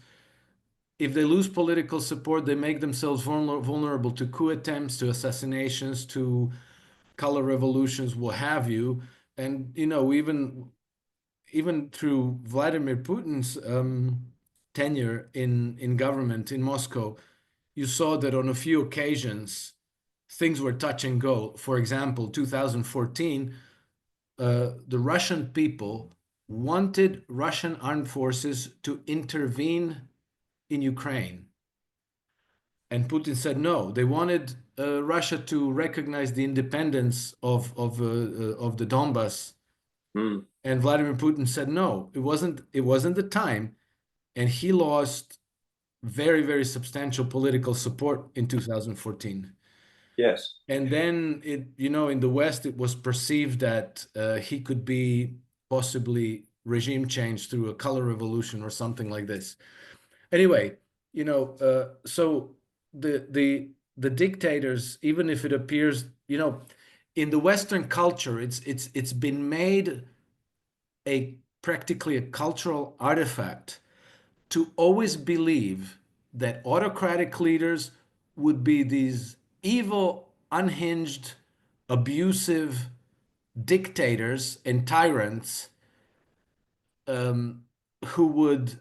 if they lose political support, they make themselves vulnerable to coup attempts, to assassinations, to color revolutions, what have you. And you know, even through Vladimir Putin's tenure in government in Moscow, you saw that on a few occasions things were touch and go. For example, 2014, the Russian people wanted Russian armed forces to intervene in Ukraine. And Putin said no. They wanted Russia to recognize the independence of the Donbas
Mm.
And Vladimir Putin said, no, it wasn't the time. And he lost very, very substantial political support in 2014.
Yes.
And then in the West, it was perceived that he could be possibly regime change through a color revolution or something like this. Anyway, so the dictators, even if it appears, in the Western culture, it's been made practically a cultural artifact to always believe that autocratic leaders would be these evil, unhinged, abusive dictators and tyrants, who would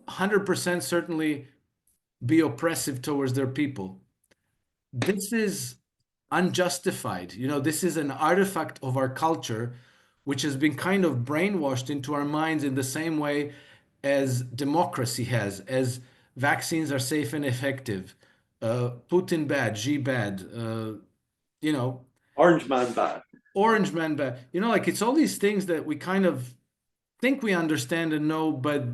100% certainly be oppressive towards their people. This is unjustified. This is an artifact of our culture, which has been kind of brainwashed into our minds in the same way as democracy has, as vaccines are safe and effective, Putin bad, Xi bad,
Orange man bad.
Orange man bad. Like it's all these things that we kind of think we understand and know, but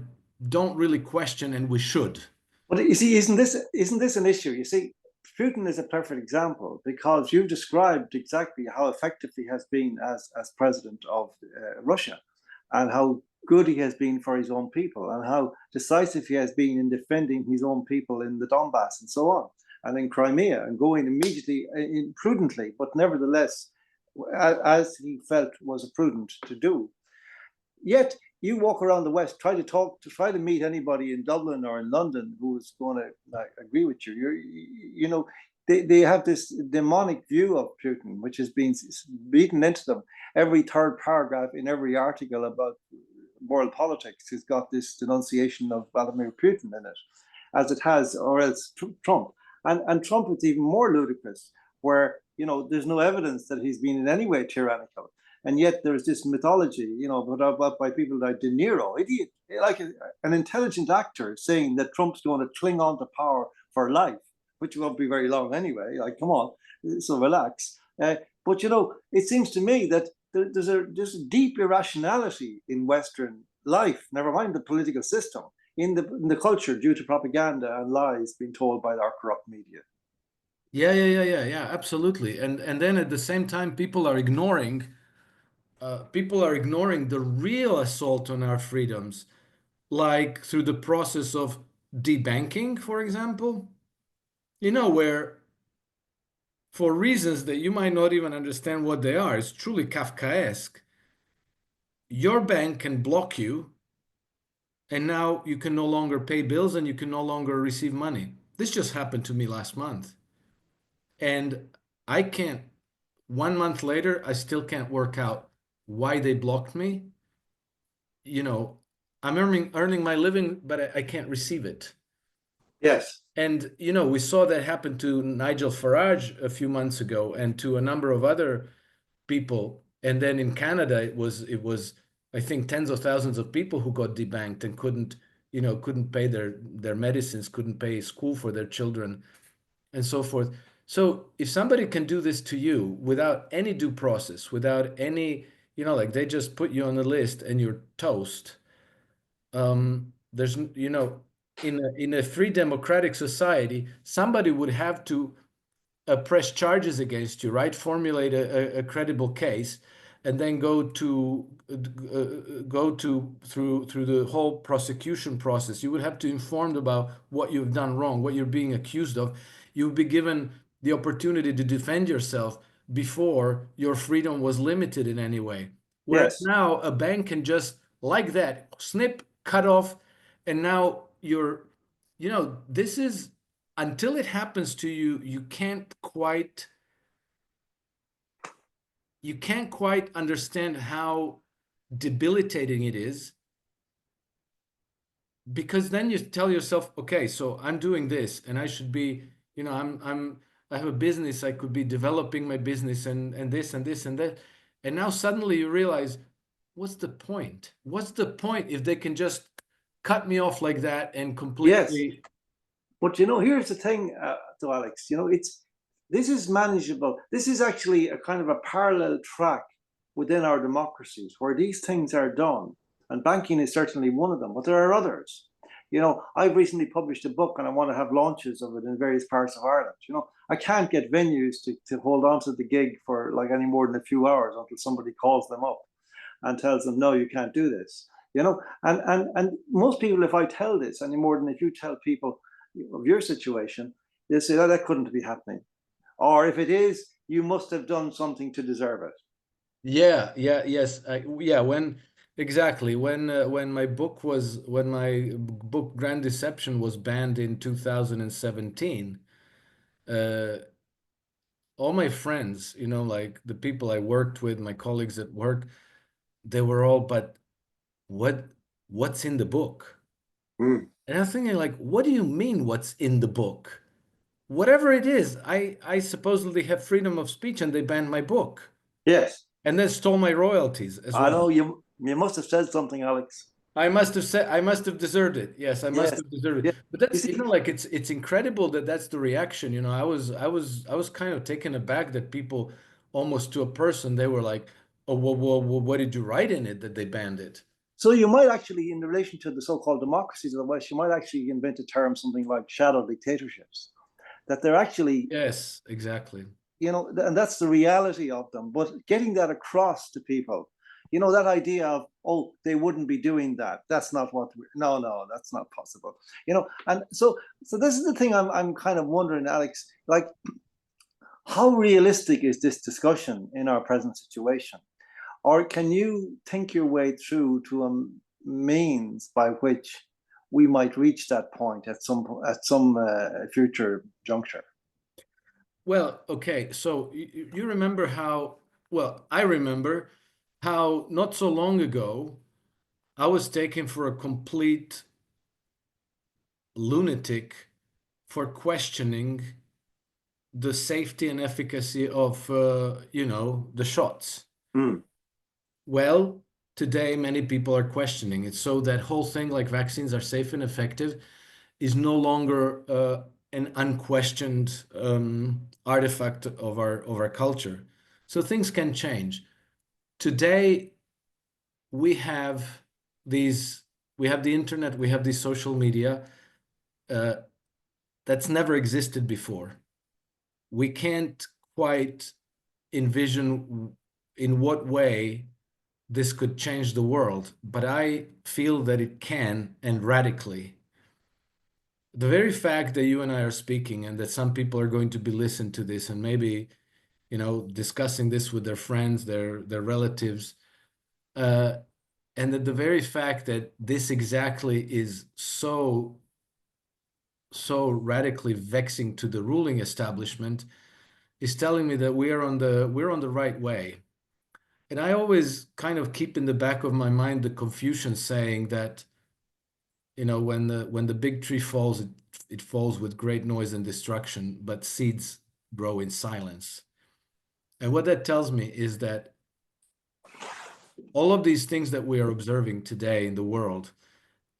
don't really question, and we should.
Well, you see, isn't this an issue? You see, Putin is a perfect example because you've described exactly how effective he has been as president of Russia, and how good he has been for his own people, and how decisive he has been in defending his own people in the Donbass and so on, and in Crimea, and going immediately, prudently, but nevertheless, as he felt was prudent to do. Yet you walk around the West, try to meet anybody in Dublin or in London who is going to agree with you. They have this demonic view of Putin, which has been beaten into them. Every third paragraph in every article about world politics has got this denunciation of Vladimir Putin in it, as it has, or else Trump. And Trump is even more ludicrous, where there's no evidence that he's been in any way tyrannical. And yet there's this mythology, put up by people like De Niro, idiot, like an intelligent actor saying that Trump's going to cling on to power for life, which won't be very long anyway. Like, come on, so relax. But it seems to me that there's a deep irrationality in Western life, never mind the political system, in the culture, due to propaganda and lies being told by our corrupt media.
Yeah, absolutely. And then at the same time, people are ignoring the real assault on our freedoms, like through the process of debanking, for example, where for reasons that you might not even understand what they are, it's truly Kafkaesque. Your bank can block you, and now you can no longer pay bills and you can no longer receive money. This just happened to me last month. And I can't, 1 month later, I still can't work out why they blocked me. I'm earning my living, but I can't receive it.
Yes.
And we saw that happen to Nigel Farage a few months ago, and to a number of other people. And then in Canada, it was I think tens of thousands of people who got debanked and couldn't pay their medicines, couldn't pay school for their children, and so forth. So if somebody can do this to you without any due process, without any, like they just put you on the list and you're toast. There's, in a free democratic society, somebody would have to press charges against you, right? Formulate a credible case, and then go through the whole prosecution process. You would have to inform about what you've done wrong, what you're being accused of. You would be given the opportunity to defend yourself before your freedom was limited in any way. Whereas
Yes.
now a bank can just, like that, snip, cut off, and now this is, until it happens to you, you can't quite understand how debilitating it is, because then you tell yourself, okay, so I'm doing this and I should be, I have a business, I could be developing my business and this and this and that. And now suddenly you realize, what's the point? What's the point if they can just cut me off like that and completely...
Yes. But here's the thing, to Alex. This is manageable. This is actually a kind of a parallel track within our democracies where these things are done, and banking is certainly one of them, but there are others. You know, I've recently published a book and I want to have launches of it in various parts of Ireland. You know, I can't get venues to hold on to the gig for like any more than a few hours until somebody calls them up and tells them, no, you can't do this. You know, and most people, if I tell this any more than if you tell people of your situation, they say, oh, that couldn't be happening. Or if it is, you must have done something to deserve it.
Yeah, yeah, yes, yeah. Exactly when my book Grand Deception was banned in 2017, all my friends, you know, like the people I worked with, my colleagues at work, they were all, but what what's in the book?
Mm.
And I'm thinking, like, what do you mean what's in the book? Whatever it is, I supposedly have freedom of speech, and they banned my book
Yes.
and then stole my royalties as
I
well.
know you must have said something, Alex.
I must have deserved it. Yes, I must
Yes.
have deserved
Yeah.
it. But
You
that's, you
see,
know, like it's incredible that that's the reaction. You know, I was kind of taken aback that people, almost to a person, they were like, "Oh, well, what did you write in it that they banned it?"
so you might actually, in relation to the so-called democracies of the West, you might actually invent a term, something like shadow dictatorships, that they're actually,
Yes, exactly.
you know, and that's the reality of them. But getting that across to people, you know, that idea of, oh, they wouldn't be doing that. That's not what. No, that's not possible. You know, and so this is the thing I'm kind of wondering, Alex, like, how realistic is this discussion in our present situation? Or can you think your way through to a means by which we might reach that point at some future juncture?
Well, okay. So you remember how, well, I remember how not so long ago I was taken for a complete lunatic for questioning the safety and efficacy of, you know, the shots.
Mm.
Well, today many people are questioning it. So that whole thing, like vaccines are safe and effective, is no longer an unquestioned artifact of our culture. So things can change. Today we have these, we have the internet, we have these social media uh, that's never existed before. We can't quite envision in what way this could change the world, but I feel that it can, and radically. The very fact that you and I are speaking and that some people are going to be listening to this and maybe, you know, discussing this with their friends, their relatives, uh, and that the very fact that this exactly is so radically vexing to the ruling establishment is telling me that we're on the right way. And I always kind of keep in the back of my mind the Confucian saying that, you know, when the big tree falls, it falls with great noise and destruction, but seeds grow in silence. And what that tells me is that all of these things that we are observing today in the world,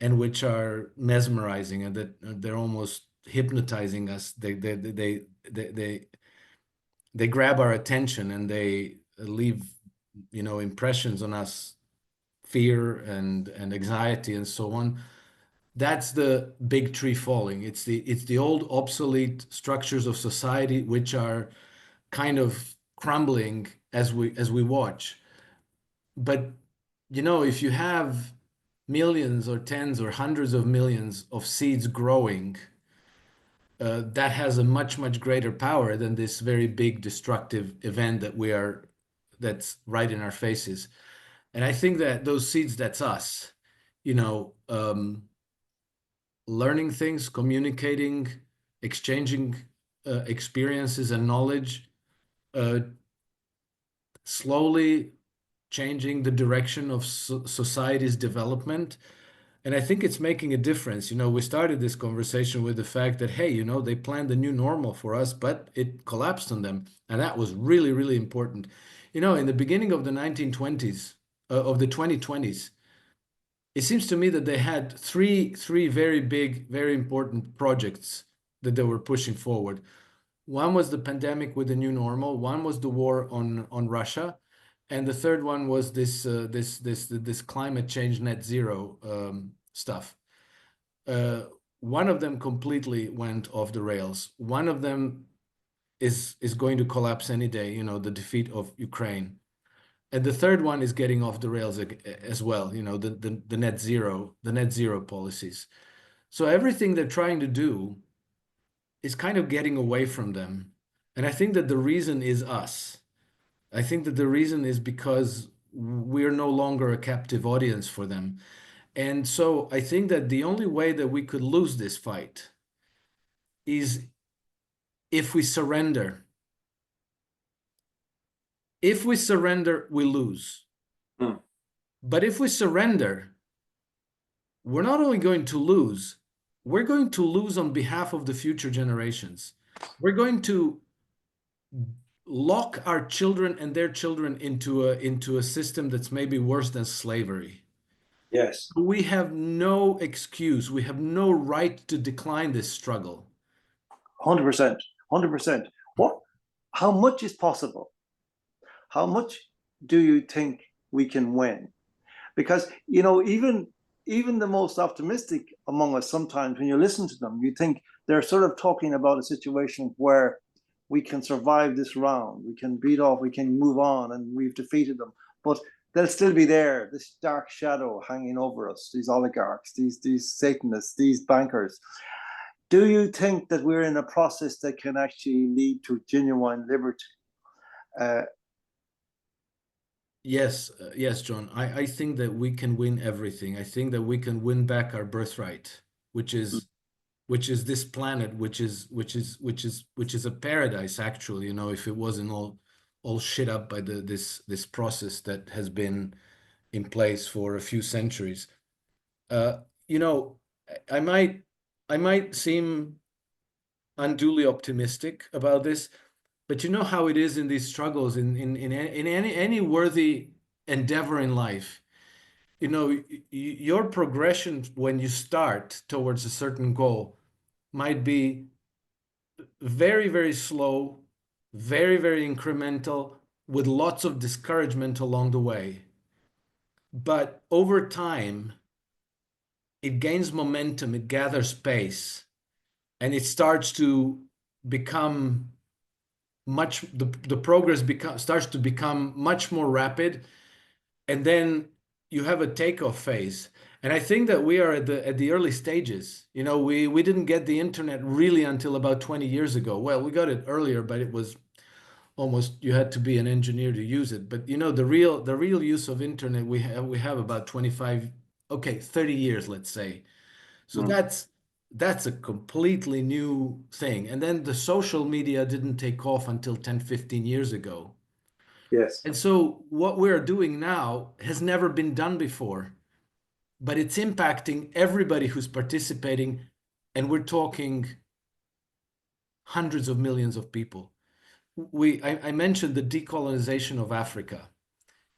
and which are mesmerizing and that they're almost hypnotizing us, they grab our attention and they leave, you know, impressions on us, fear and anxiety and so on. That's the big tree falling. It's the old obsolete structures of society which are kind of crumbling as we watch. But you know, if you have millions or tens or hundreds of millions of seeds growing, that has a much greater power than this very big destructive event that's right in our faces. And I think that those seeds, that's us, you know, learning things, communicating, exchanging experiences and knowledge, uh, slowly changing the direction of society's development. And I think it's making a difference. You know, we started this conversation with the fact that, hey, you know, they planned the new normal for us, but it collapsed on them. And that was really important. You know, in the beginning of the 1920s, of the 2020s, it seems to me that they had three very big, very important projects that they were pushing forward. One was the pandemic with the new normal. One was the war on Russia, and the third one was this climate change net zero stuff. One of them completely went off the rails. One of them is going to collapse any day, you know, the defeat of Ukraine. And the third one is getting off the rails as well, you know, the net zero policies. So everything they're trying to do is kind of getting away from them. And I think that the reason is us. I think that the reason is because we're no longer a captive audience for them. And so I think that the only way that we could lose this fight is if we surrender. If we surrender, we lose. But if we surrender, we're not only going to lose, we're going to lose on behalf of the future generations. We're going to lock our children and their children into a system that's maybe worse than slavery.
Yes.
We have no excuse. We have no right to decline this struggle.
100%. 100%. How much is possible? How much do you think we can win? Because, you know, even the most optimistic among us, sometimes when you listen to them, you think they're sort of talking about a situation where we can survive this round, we can beat off, we can move on, and we've defeated them. But they'll still be there, this dark shadow hanging over us, these oligarchs, these Satanists, these bankers. Do you think that we're in a process that can actually lead to genuine liberty?
Yes, John. I think that we can win everything. I think that we can win back our birthright, which is this planet, which is a paradise, actually. You know, if it wasn't all shit up by this process that has been in place for a few centuries. You know, I might seem unduly optimistic about this, but you know how it is in these struggles, in any worthy endeavor in life. You know, your progression when you start towards a certain goal might be very, very slow, very, very incremental, with lots of discouragement along the way. But over time, it gains momentum, it gathers pace, and it starts to become the progress starts to become much more rapid, and then you have a takeoff phase. And I think that we are at the early stages. You know, we didn't get the internet really until about 20 years ago. Well, we got it earlier, but it was almost, you had to be an engineer to use it. But you know, the real use of internet we have about 30 years, let's say. So that's a completely new thing. And then the social media didn't take off until 10, 15 years ago.
Yes.
And so what we're doing now has never been done before, but it's impacting everybody who's participating. And we're talking hundreds of millions of people. I mentioned the decolonization of Africa.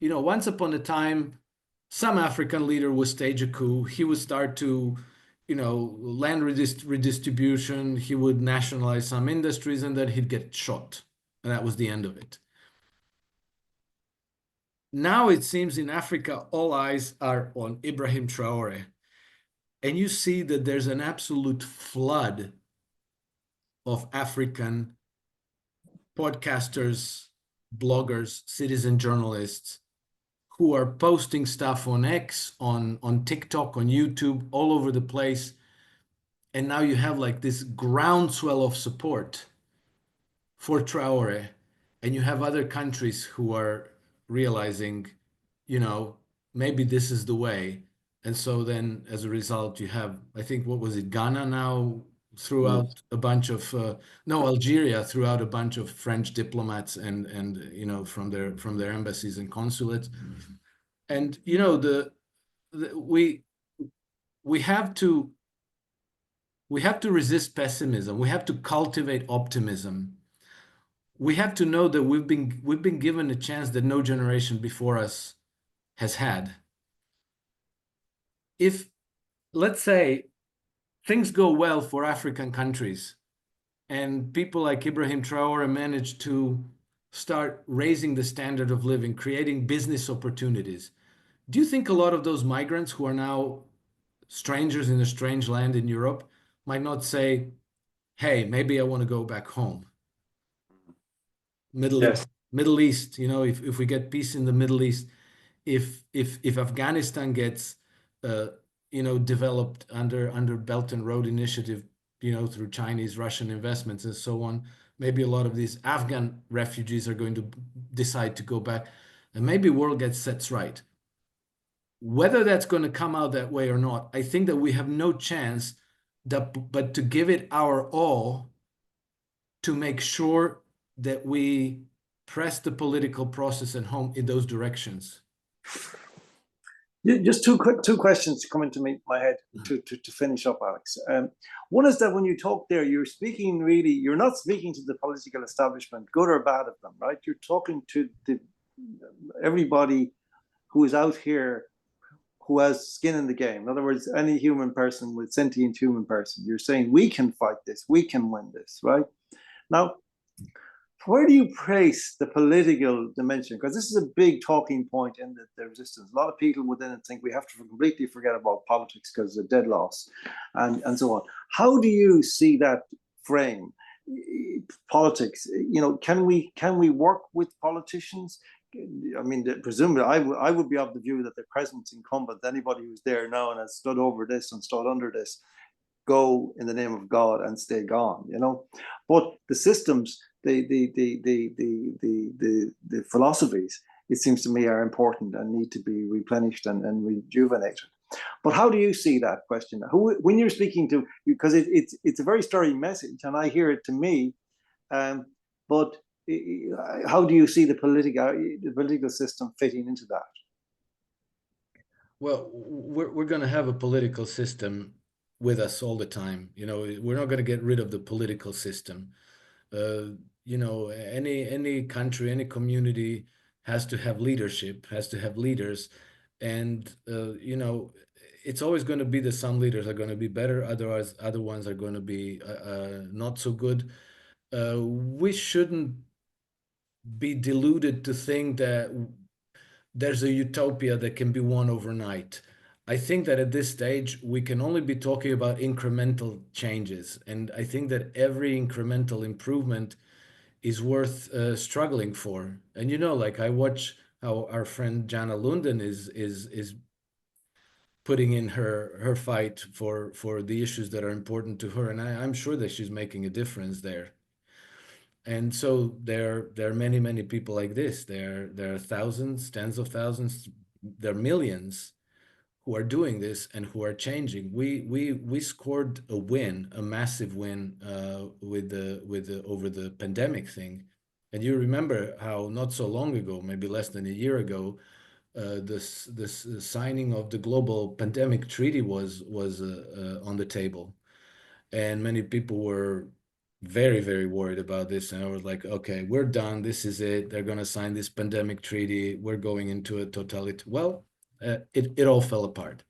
You know, once upon a time, some African leader would stage a coup. He would start to, you know, land redistribution. He would nationalize some industries, and then he'd get shot. And that was the end of it. Now it seems in Africa, all eyes are on Ibrahim Traore. And you see that there's an absolute flood of African podcasters, bloggers, citizen journalists who are posting stuff on X, on TikTok, on YouTube, all over the place. And now you have like this groundswell of support for Traore. And you have other countries who are realizing, you know, maybe this is the way. And so then as a result, you have, I think, what was it, Ghana now threw out a bunch of, Algeria threw out a bunch of French diplomats and you know, from their embassies and consulates. And, you know, we have to resist pessimism. We have to cultivate optimism. We have to know that we've been given a chance that no generation before us has had. If, let's say, things go well for African countries and people like Ibrahim Traore manage to start raising the standard of living, creating business opportunities, do you think a lot of those migrants who are now strangers in a strange land in Europe might not say, hey, maybe I want to go back home?
Yes.
Middle East, if we get peace in the Middle East, if Afghanistan gets developed under Belt and Road Initiative, through Chinese, Russian investments and so on, maybe a lot of these Afghan refugees are going to decide to go back, and maybe world gets set right. Whether that's going to come out that way or not, I think that we have no chance but to give it our all to make sure that we press the political process at home in those directions.
Just two questions come into my head to finish up, Alex. One is that when you talk there, you're not speaking to the political establishment, good or bad of them, right? You're talking to everybody who is out here who has skin in the game. In other words, any human person with sentient human person. You're saying we can fight this, we can win this, right? Now, where do you place the political dimension? Because this is a big talking point in the resistance. A lot of people within it think we have to completely forget about politics because of dead loss and so on. How do you see that frame? Politics, can we work with politicians? I mean, presumably, I would be of the view that the present incumbent, anybody who's there now and has stood over this and stood under this, go in the name of God and stay gone. But the systems, the philosophies, it seems to me, are important and need to be replenished and rejuvenated. But how do you see that question? When you're speaking to, because it's a very stirring message, and I hear it to me, but how do you see the political system fitting into that?
Well, we're going to have a political system with us all the time. We're not going to get rid of the political system. Any country, any community has to have leadership, has to have leaders, and it's always going to be that some leaders are going to be better, otherwise other ones are going to be not so good. We shouldn't be deluded to think that there's a utopia that can be won overnight. I think that at this stage, we can only be talking about incremental changes. And I think that every incremental improvement is worth struggling for. And like I watch how our friend Jana Lunden is putting in her fight for the issues that are important to her. And I'm sure that she's making a difference there. And so there are many, many people like this. There are thousands, tens of thousands, there are millions who are doing this and who are changing. We scored a win, a massive win over the pandemic thing. And you remember how not so long ago, maybe less than a year ago, this signing of the global pandemic treaty was on the table, and many people were very, very worried about this. And I was like, okay, we're done. This is it. They're going to sign this pandemic treaty. We're going into a totality. Well, it all fell apart.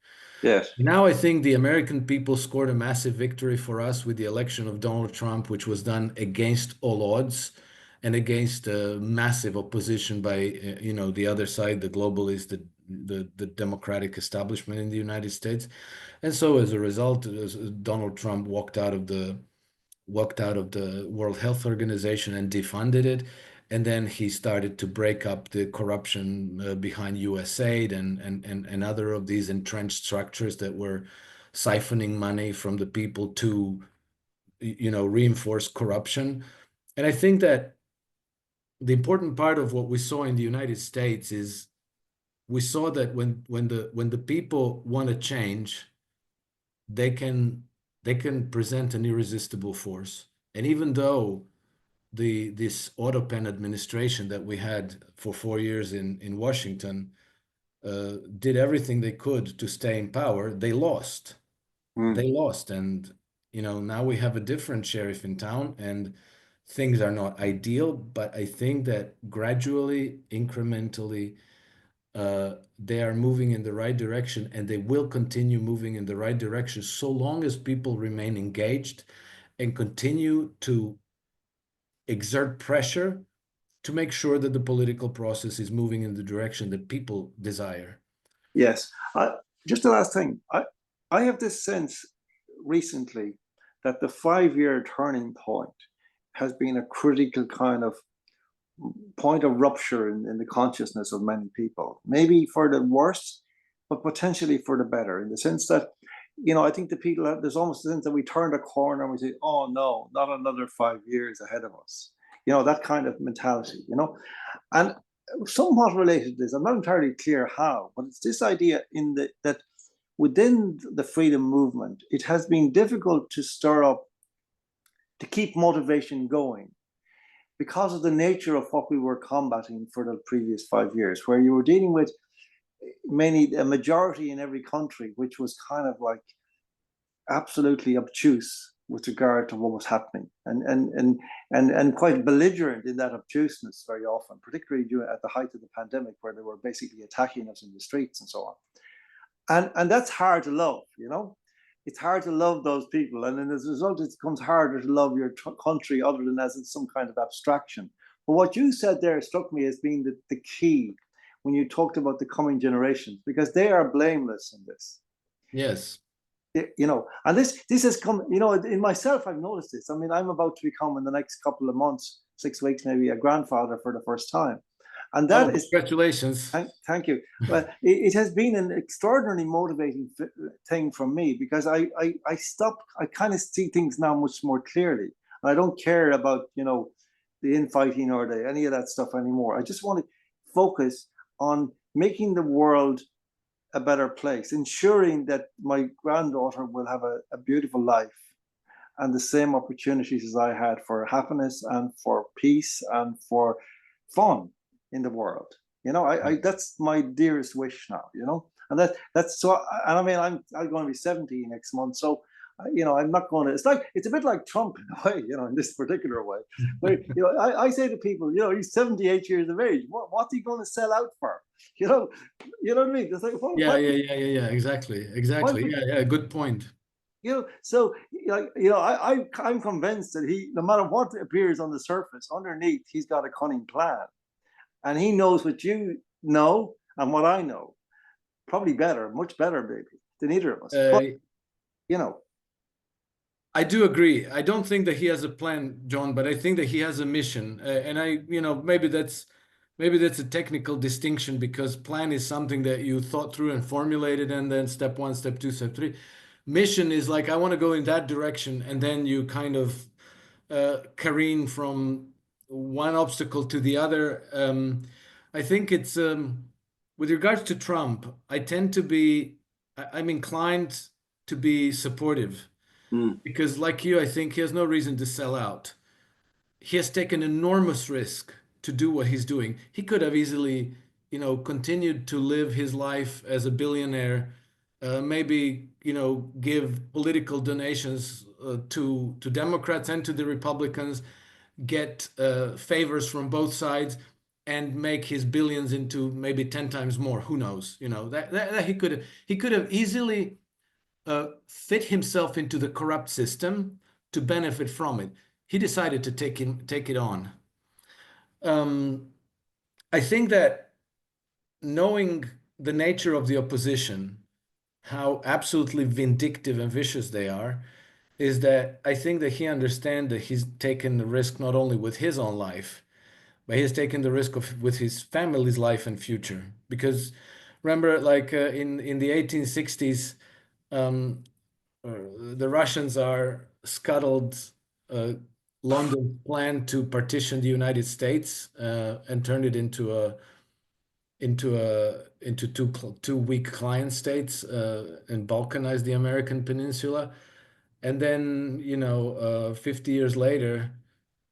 Yes.
Now I think the American people scored a massive victory for us with the election of Donald Trump, which was done against all odds and against massive opposition by the other side, the globalists, the democratic establishment in the United States. And so as a result, Donald Trump walked out of the World Health Organization and defunded it. And then he started to break up the corruption behind USAID and other of these entrenched structures that were siphoning money from the people to, reinforce corruption. And I think that the important part of what we saw in the United States is we saw that when the people want to change, they can present an irresistible force. And even though this autopen administration that we had for 4 years in Washington did everything they could to stay in power, they lost. They lost. And, now we have a different sheriff in town, and things are not ideal, but I think that gradually, incrementally, they are moving in the right direction, and they will continue moving in the right direction so long as people remain engaged and continue to exert pressure to make sure that the political process is moving in the direction that people desire.
Yes. Just the last thing. I have this sense recently that the 5-year turning point has been a critical kind of point of rupture in the consciousness of many people, maybe for the worse, but potentially for the better, in the sense that, I think the people, there's almost a sense that we turned a corner and we say, oh no, not another 5 years ahead of us. That kind of mentality, and somewhat related to this, I'm not entirely clear how, but it's this idea that within the freedom movement, it has been difficult to stir up, to keep motivation going, because of the nature of what we were combating for the previous 5 years, where you were dealing with a majority in every country, which was kind of like absolutely obtuse with regard to what was happening, and quite belligerent in that obtuseness very often, particularly at the height of the pandemic, where they were basically attacking us in the streets and so on. And that's hard to love, It's hard to love those people, and then as a result, it becomes harder to love your country other than as in some kind of abstraction. But what you said there struck me as being the key when you talked about the coming generations, because they are blameless in this.
Yes.
And this has come, in myself, I've noticed this. I mean, I'm about to become, in the next couple of months, 6 weeks maybe, a grandfather for the first time. And that is,
congratulations.
Thank you. Well, it has been an extraordinarily motivating thing for me, because I kind of see things now much more clearly. And I don't care about, the infighting or any of that stuff anymore. I just want to focus on making the world a better place, ensuring that my granddaughter will have a beautiful life and the same opportunities as I had for happiness and for peace and for fun in the world. That's my dearest wish now, and that's so. And I mean, I'm going to be 70 next month, so I'm not going to. It's a bit like Trump in a way, in this particular way. Where I say to people, he's 78 years of age. What's he going to sell out for? You know what I mean? It's like,
yeah. Exactly. Yeah. Good point.
So I'm convinced that no matter what appears on the surface, underneath he's got a cunning plan. And he knows what you know and what I know, probably better, much better, maybe, than either of us. But,
I do agree. I don't think that he has a plan, John, but I think that he has a mission. And maybe that's a technical distinction, because plan is something that you thought through and formulated, and then step 1, step 2, step 3. Mission is like, I want to go in that direction, and then you kind of careen from one obstacle to the other. I think it's with regards to Trump, I'm inclined to be supportive, because like you, I think he has no reason to sell out. He has taken enormous risk to do what he's doing. He could have easily, continued to live his life as a billionaire, maybe, give political donations to Democrats and to the Republicans, get favors from both sides, and make his billions into maybe 10 times more. Who knows? That he could have easily fit himself into the corrupt system to benefit from it. He decided to take it on. I think that knowing the nature of the opposition, how absolutely vindictive and vicious they are, is that I think that he understands that he's taken the risk not only with his own life, but he's taken the risk with his family's life and future. Because remember, like in the 1860s, the Russians are scuttled London's plan to partition the United States and turn it into two weak client states and balkanize the American peninsula. And then 50 years later,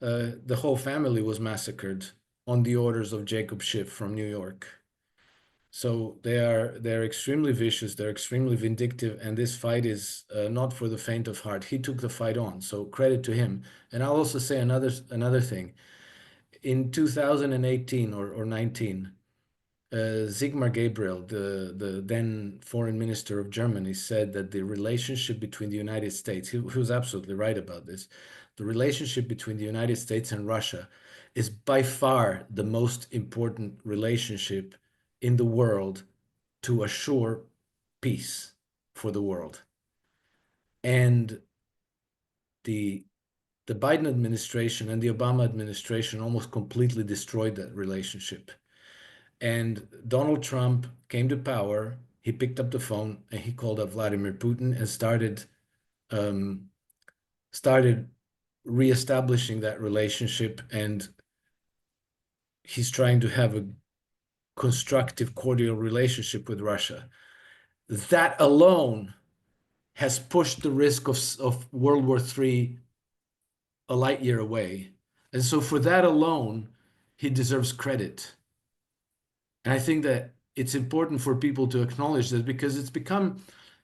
the whole family was massacred on the orders of Jacob Schiff from New York. So they're extremely vicious, they're extremely vindictive, and this fight is not for the faint of heart. He took the fight on, so credit to him. And I'll also say another thing. In 2018 or 19, Sigmar Gabriel, the then foreign minister of Germany, said that the relationship between the United States, he was absolutely right about this, the relationship between the United States and Russia is by far the most important relationship in the world to assure peace for the world. And the Biden administration and the Obama administration almost completely destroyed that relationship. And Donald Trump came to power. He picked up the phone and he called up Vladimir Putin and started reestablishing that relationship. And he's trying to have a constructive, cordial relationship with Russia. That alone has pushed the risk of World War III a light year away. And so for that alone, he deserves credit. And I think that it's important for people to acknowledge that, because it's become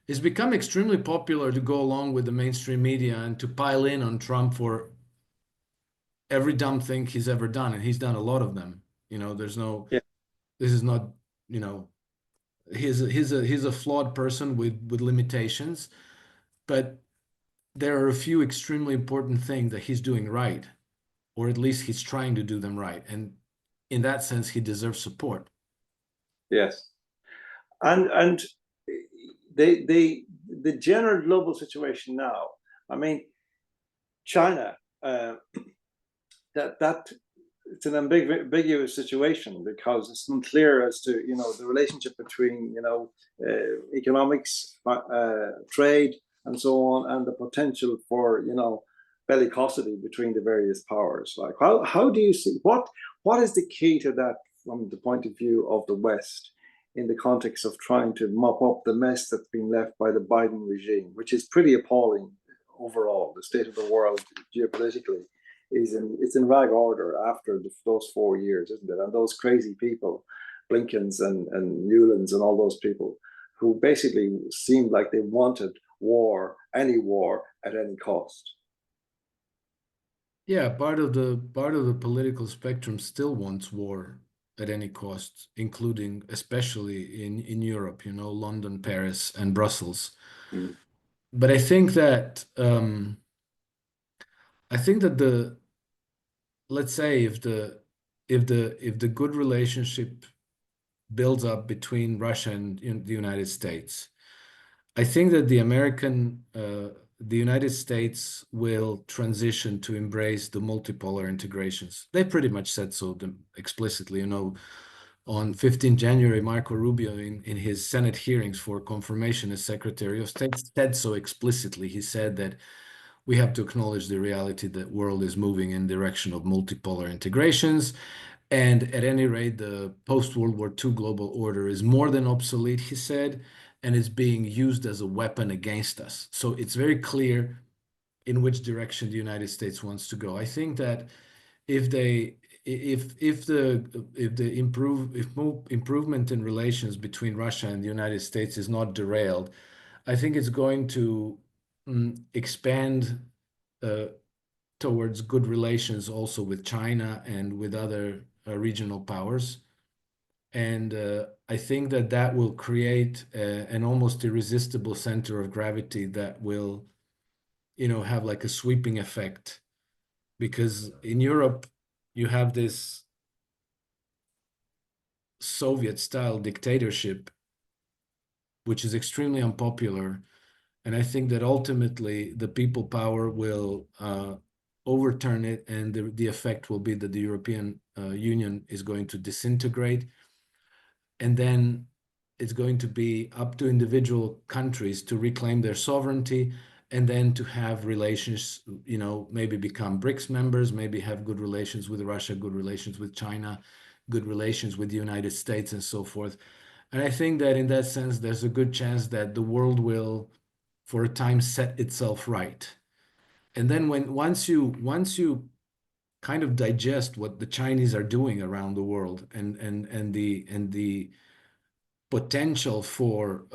extremely popular to go along with the mainstream media and to pile in on Trump for every dumb thing he's ever done, and he's done a lot of them. There's no,
Yeah.
this is not, he's a flawed person with limitations, but there are a few extremely important things that he's doing right, or at least he's trying to do them right, and in that sense, he deserves support.
Yes, and the general global situation now. I mean, China. That it's an ambiguous situation, because it's unclear as to the relationship between economics, trade, and so on, and the potential for bellicosity between the various powers. Like how do you see what is the key to that from the point of view of the West, in the context of trying to mop up the mess that's been left by the Biden regime, which is pretty appalling overall. The state of the world geopolitically it's in rag order after those 4 years, isn't it? And those crazy people, Blinkens and Newlands and all those people, who basically seemed like they wanted war at any cost.
Yeah, part of the political spectrum still wants war at any cost, including especially in Europe, London, Paris, and Brussels.
Mm.
But I think that let's say if the good relationship builds up between Russia and the United States, I think that the United States will transition to embrace the multipolar integrations. They pretty much said so explicitly. On 15 January, Marco Rubio, in his Senate hearings for confirmation as Secretary of State, said so explicitly. He said that we have to acknowledge the reality that world is moving in direction of multipolar integrations. And at any rate, the post-World War II global order is more than obsolete, he said, and is being used as a weapon against us. So it's very clear in which direction the United States wants to go. I think that if the improvement in relations between Russia and the United States is not derailed, I think it's going to expand towards good relations also with China and with other regional powers. And I think that will create an almost irresistible center of gravity that will, have like a sweeping effect. Because in Europe, you have this Soviet-style dictatorship, which is extremely unpopular. And I think that ultimately the people power will overturn it, and the effect will be that the European Union is going to disintegrate. And then it's going to be up to individual countries to reclaim their sovereignty, and then to have relations, maybe become BRICS members, maybe have good relations with Russia, good relations with China, good relations with the United States, and so forth. And I think that in that sense, there's a good chance that the world will, for a time, set itself right. And then once you kind of digest what the Chinese are doing around the world, and the potential for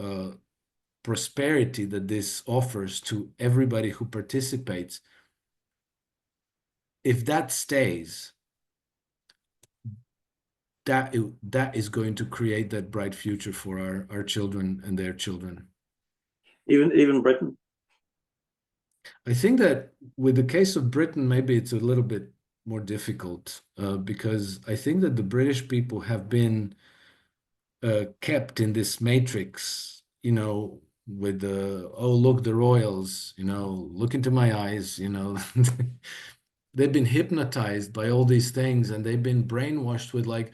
prosperity that this offers to everybody who participates, if that stays, that is going to create that bright future for our children and their children.
Even Britain.
I think that with the case of Britain, maybe it's a little bit more difficult because I think that the British people have been kept in this matrix, you know, with the, oh, look, the royals, you know, look into my eyes, you know. They've been hypnotized by all these things and they've been brainwashed with like,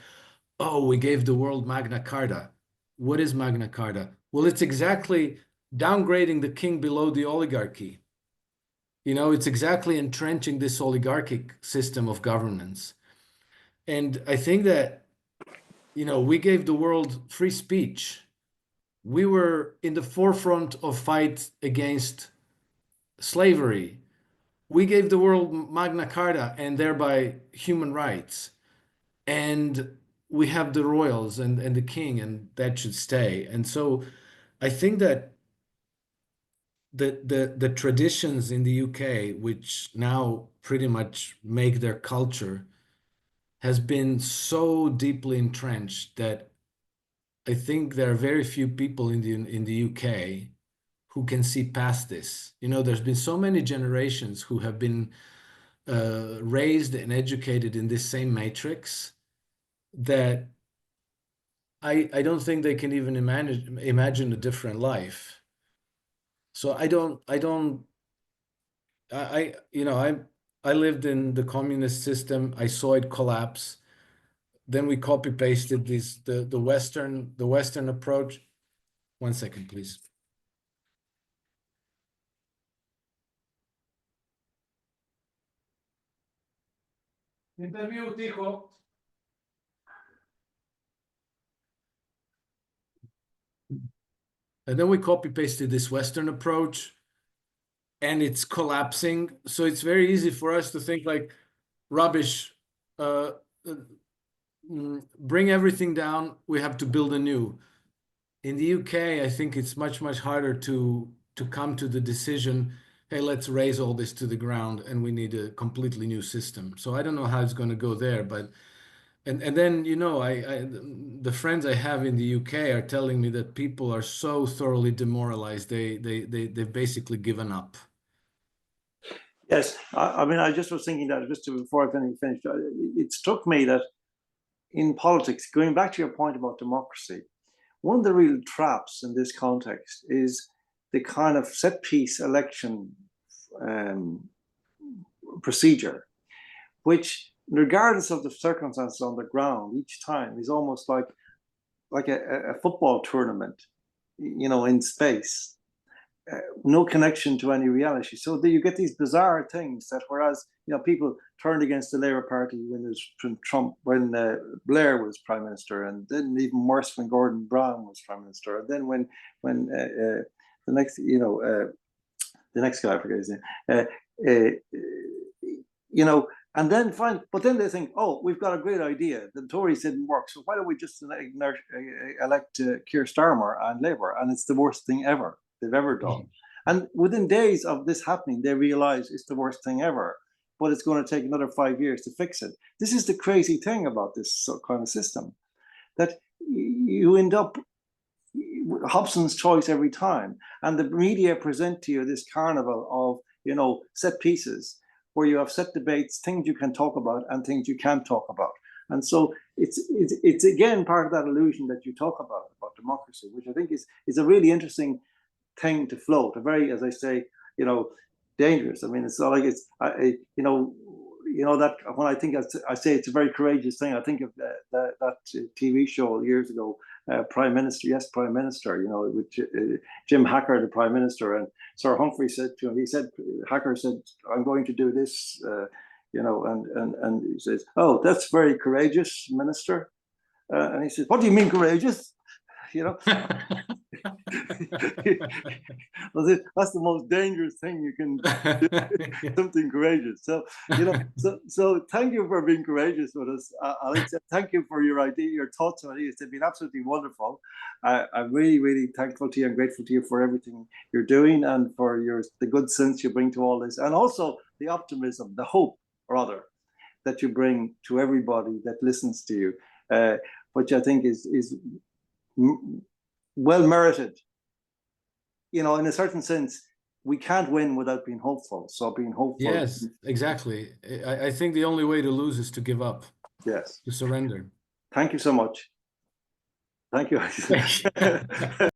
oh, we gave the world Magna Carta. What is Magna Carta? Well, it's exactly downgrading the king below the oligarchy. You know, it's exactly entrenching this oligarchic system of governance. And I think that, you know, we gave the world free speech. We were in the forefront of fight against slavery. We gave the world Magna Carta and thereby human rights. And we have the royals and the king, and that should stay. And so I think that the traditions in the UK, which now pretty much make their culture, has been so deeply entrenched that I think there are very few people in the UK who can see past this. You know, there's been so many generations who have been raised and educated in this same matrix that I don't think they can even imagine a different life. So you know, I lived in the communist system. I saw it collapse. Then we copy pasted the Western approach. 1 second, please. Interview, Tico. And then we copy pasted this Western approach and it's collapsing. So it's very easy for us to think like rubbish, bring everything down. We have to build anew. In the UK, I think it's much harder to come to the decision, hey, let's raise all this to the ground and we need a completely new system. So I don't know how it's going to go there, but and then, you know, the friends I have in the UK are telling me that people are so thoroughly demoralized. They've basically given up.
Yes, I mean, I just was thinking that before I finished, it struck me that in politics, going back to your point about democracy, one of the real traps in this context is the kind of set piece election procedure, which, regardless of the circumstances on the ground, each time is almost like a football tournament, you know, in space. No connection to any reality. So you get these bizarre things that, whereas, you know, people turned against the Labour Party when Blair was Prime Minister, and then even worse when Gordon Brown was Prime Minister, and then when the next, you know, the next guy, I forget his name, you know, and then but then they think, oh, we've got a great idea. The Tories didn't work, so why don't we just elect Keir Starmer and Labour? And it's the worst thing ever they've ever done. And within days of this happening, they realize it's the worst thing ever, but it's going to take another 5 years to fix it. This is the crazy thing about this kind of system, that you end up Hobson's choice every time. And the media present to you this carnival of, you know, set pieces where you have set debates, things you can talk about and things you can't talk about. And so it's again part of that illusion that you talk about democracy, which I think is a really interesting thing to float, a very, as I say, you know, dangerous. I mean, it's not like it's, you know that when I think I say it's a very courageous thing, I think of that TV show years ago, Prime Minister, Yes, Prime Minister, you know, with Jim Hacker, the Prime Minister, and Sir Humphrey said to him, Hacker said, I'm going to do this, you know, and he says, oh, that's very courageous, Minister. And he says, what do you mean courageous? You know, that's the most dangerous thing you can do, something courageous. So, you know, so thank you for being courageous with us, Alex. Thank you for your idea, your thoughts on ideas. They've been absolutely wonderful. I'm really thankful to you and grateful to you for everything you're doing and for the good sense you bring to all this, and also the optimism, the hope, rather, that you bring to everybody that listens to you. which I think is well merited. You know, in a certain sense, we can't win without being hopeful. So being hopeful.
Yes, exactly. I think the only way to lose is to give up.
Yes.
To surrender.
Thank you so much. Thank you.